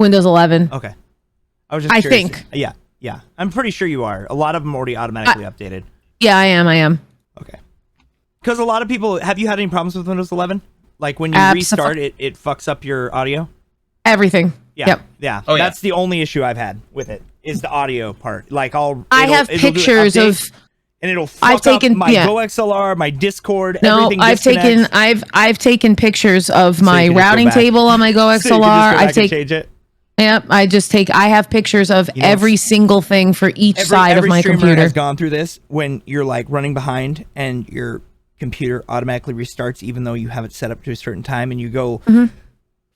Windows 11. Okay. I was just I curious. think. Yeah. Yeah, I'm pretty sure you are. A lot of them already automatically updated. Yeah, I am. Okay. Because a lot of people, have you had any problems with Windows 11? Like when you restart, it fucks up your audio? Everything. Yeah. Yep. Yeah. Oh, yeah. That's the only issue I've had with it, is the audio part. Like I have pictures of, and it'll fuck up my yeah. GoXLR, my Discord, no, everything I've disconnects. taken pictures of So my you can just go routing back. table on my So you can just go GoXLR. back and change it. Yep, I have pictures of You know, every single thing for each side of my streamer computer. has gone through this when you're like running behind and your computer automatically restarts even though you have it set up to a certain time, and you go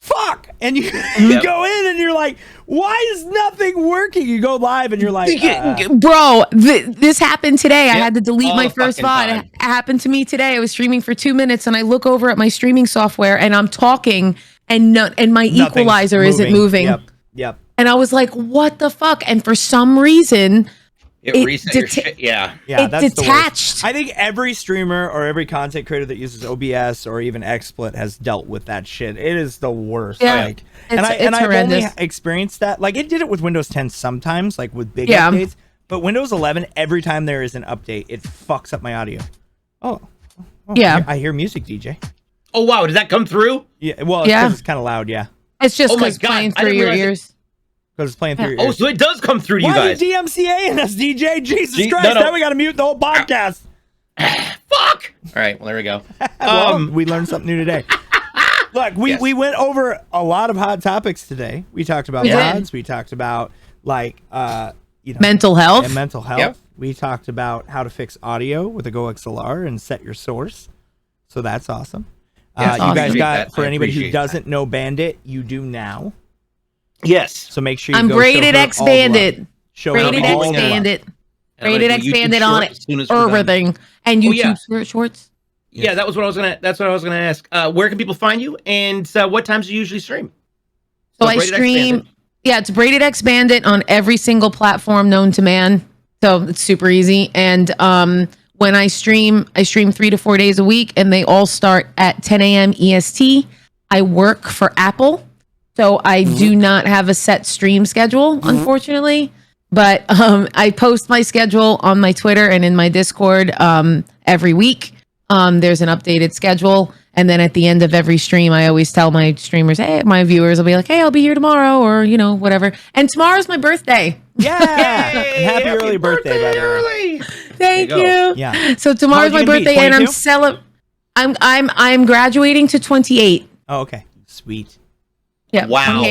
fuck, and you go in and you're like, why is nothing working? You go live and you're like, bro, this happened today. I had to delete all my the first fucking VOD. time. It happened to me today. I was streaming for 2 minutes and I look over at my streaming software and I'm talking and my equalizer isn't moving. Yep. And I was like, what the fuck? And for some reason, It reset your shit. Yeah. Yeah, it that's the worst. detached. I think every streamer or every content creator that uses OBS or even XSplit has dealt with that shit. It is the worst. Yeah. Like, It's I've only horrendous. experienced that. Like, it did it with Windows 10 sometimes, like with big Yeah. updates. But Windows 11, every time there is an update, it fucks up my audio. Oh, Yeah. I hear music, DJ. Oh wow, did that come through? Yeah, well, Yeah. it's kind of loud, yeah, It's just Oh my because God, playing I through didn't your realize it- ears. because it's playing through your Oh, ears. so it does come through to you Why are guys. you DMCAing us, DJ? Jesus Gee, Christ! no. Now we got to mute the whole podcast. Fuck. All right, well there we go. Well, we learned something new today. Look, we went over a lot of hot topics today. We talked about We did. mods. We talked about like Mental health. and mental health. Yep. We talked about how to fix audio with a GoXLR and set your source. So that's awesome. Yes, You awesome. guys Appreciate got, that. for I anybody who appreciate that. doesn't know Bandit, you do now. Yes. So make sure you I'm go show Braided her X all the love. Bandit. Show her Braided all X the love. Bandit. And I'm gonna Braided do X YouTube Bandit short on as soon as we're done. everything. And Oh, YouTube yeah. shorts. Yeah, that's what I was gonna ask. Where can people find you, and what times do you usually stream? So I Braided X stream. Bandit. Yeah, it's Braided X Bandit on every single platform known to man. So it's super easy. And when I stream 3 to 4 days a week, and they all start at 10 a.m. EST. I work for Apple, so I do not have a set stream schedule, unfortunately. But I post my schedule on my Twitter and in my Discord every week. There's an updated schedule. And then at the end of every stream, I always tell my streamers, hey, my viewers will be like, hey, I'll be here tomorrow, or, whatever. And tomorrow's my birthday. Yeah. And happy early birthday, by the way. early. Thank There you you. Yeah. So tomorrow's How old my you gonna be, birthday, and 22? I'm graduating to 28. Oh, okay. Sweet. Yeah. Wow.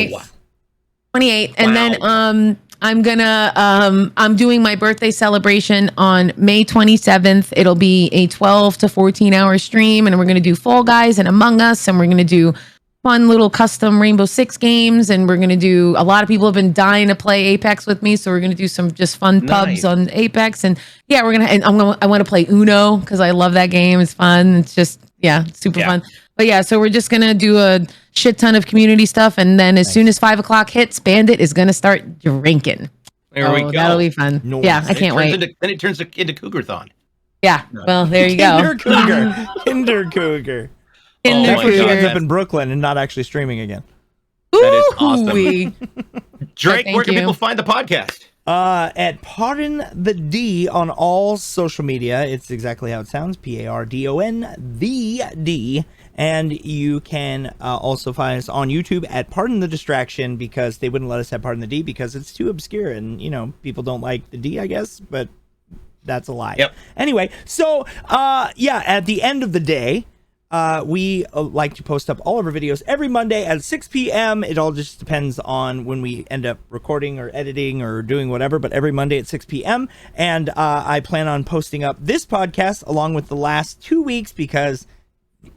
28. And then I'm doing my birthday celebration on May 27th. It'll be a 12 to 14 hour stream, and we're going to do Fall Guys and Among Us, and we're going to do fun little custom Rainbow Six games, and we're going to do, a lot of people have been dying to play Apex with me, so we're going to do some just fun pubs Nice. on Apex. And yeah, I want to play Uno because I love that game. It's fun. It's just, it's super Yeah. fun. But yeah, so we're just going to do a shit ton of community stuff, and then as soon as 5 o'clock hits, Bandit is going to start drinking. There we go. That'll be fun. Nice. Yeah, I It can't wait. Then it turns into Cougar-thon. Yeah. Well, there you Kinder go. Cougar. Kinder Cougar. Kinder Oh my That's when she God. ends Cougar. up in Brooklyn and not actually streaming again. That is awesome. Ooh-wee. Drake, Thank where can you. people find the podcast? At Pardon the D on all social media. It's exactly how it sounds. PARDON the D. And you can also find us on YouTube at Pardon the Distraction, because they wouldn't let us have Pardon the D because it's too obscure and people don't like the D, I guess, but that's a lie. Yep. Anyway, so at the end of the day, we like to post up all of our videos every Monday at 6 p.m. It all just depends on when we end up recording or editing or doing whatever, but every Monday at 6 p.m. And I plan on posting up this podcast along with the last 2 weeks because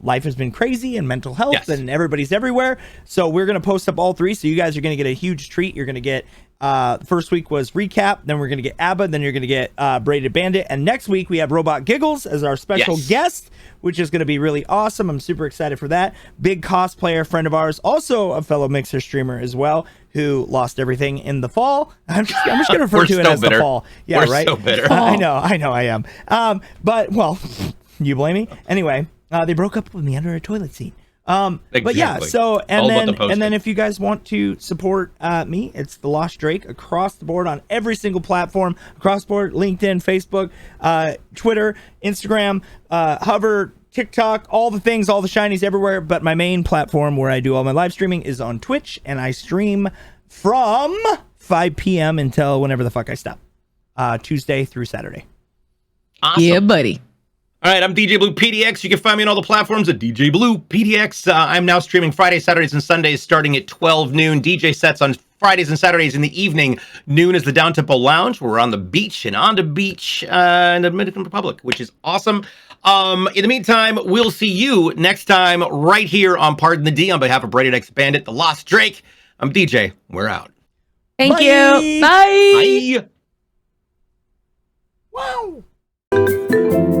life has been crazy and mental health and everybody's everywhere. So we're going to post up all three. So you guys are going to get a huge treat. You're going to get first week was recap, then we're going to get ABBA, then you're going to get Braided Bandit, and next week we have Robot Giggles as our special guest, which is going to be really awesome. I'm super excited for that. Big cosplayer friend of ours, also a fellow Mixer streamer as well, who lost everything in the fall. I'm just going to refer We're to it so as bitter. the fall. Yeah, We're right. so bitter. I know I am. But well, you blame me anyway. They broke up with me under a toilet seat. But yeah, Exactly. so All about the posting. and then if you guys want to support me, it's the Lost Drake across the board on every single platform, across the board, LinkedIn, Facebook, Twitter, Instagram, Hover, TikTok, all the things, all the shinies everywhere. But my main platform where I do all my live streaming is on Twitch, and I stream from 5 p.m. until whenever the fuck I stop, Tuesday through Saturday. Awesome. Yeah, buddy. All right, I'm DJBluePDX. You can find me on all the platforms at DJBluePDX. I'm now streaming Fridays, Saturdays, and Sundays starting at 12 noon. DJ sets on Fridays and Saturdays in the evening. Noon is the Downtempo Lounge. We're on the beach and on the beach in the Dominican Republic, which is awesome. In the meantime, we'll see you next time right here on Pardon the D. On behalf of BraidedXBandit, the Lost Drake, I'm DJ. We're out. Thank Bye. you. Bye. Bye. Wow.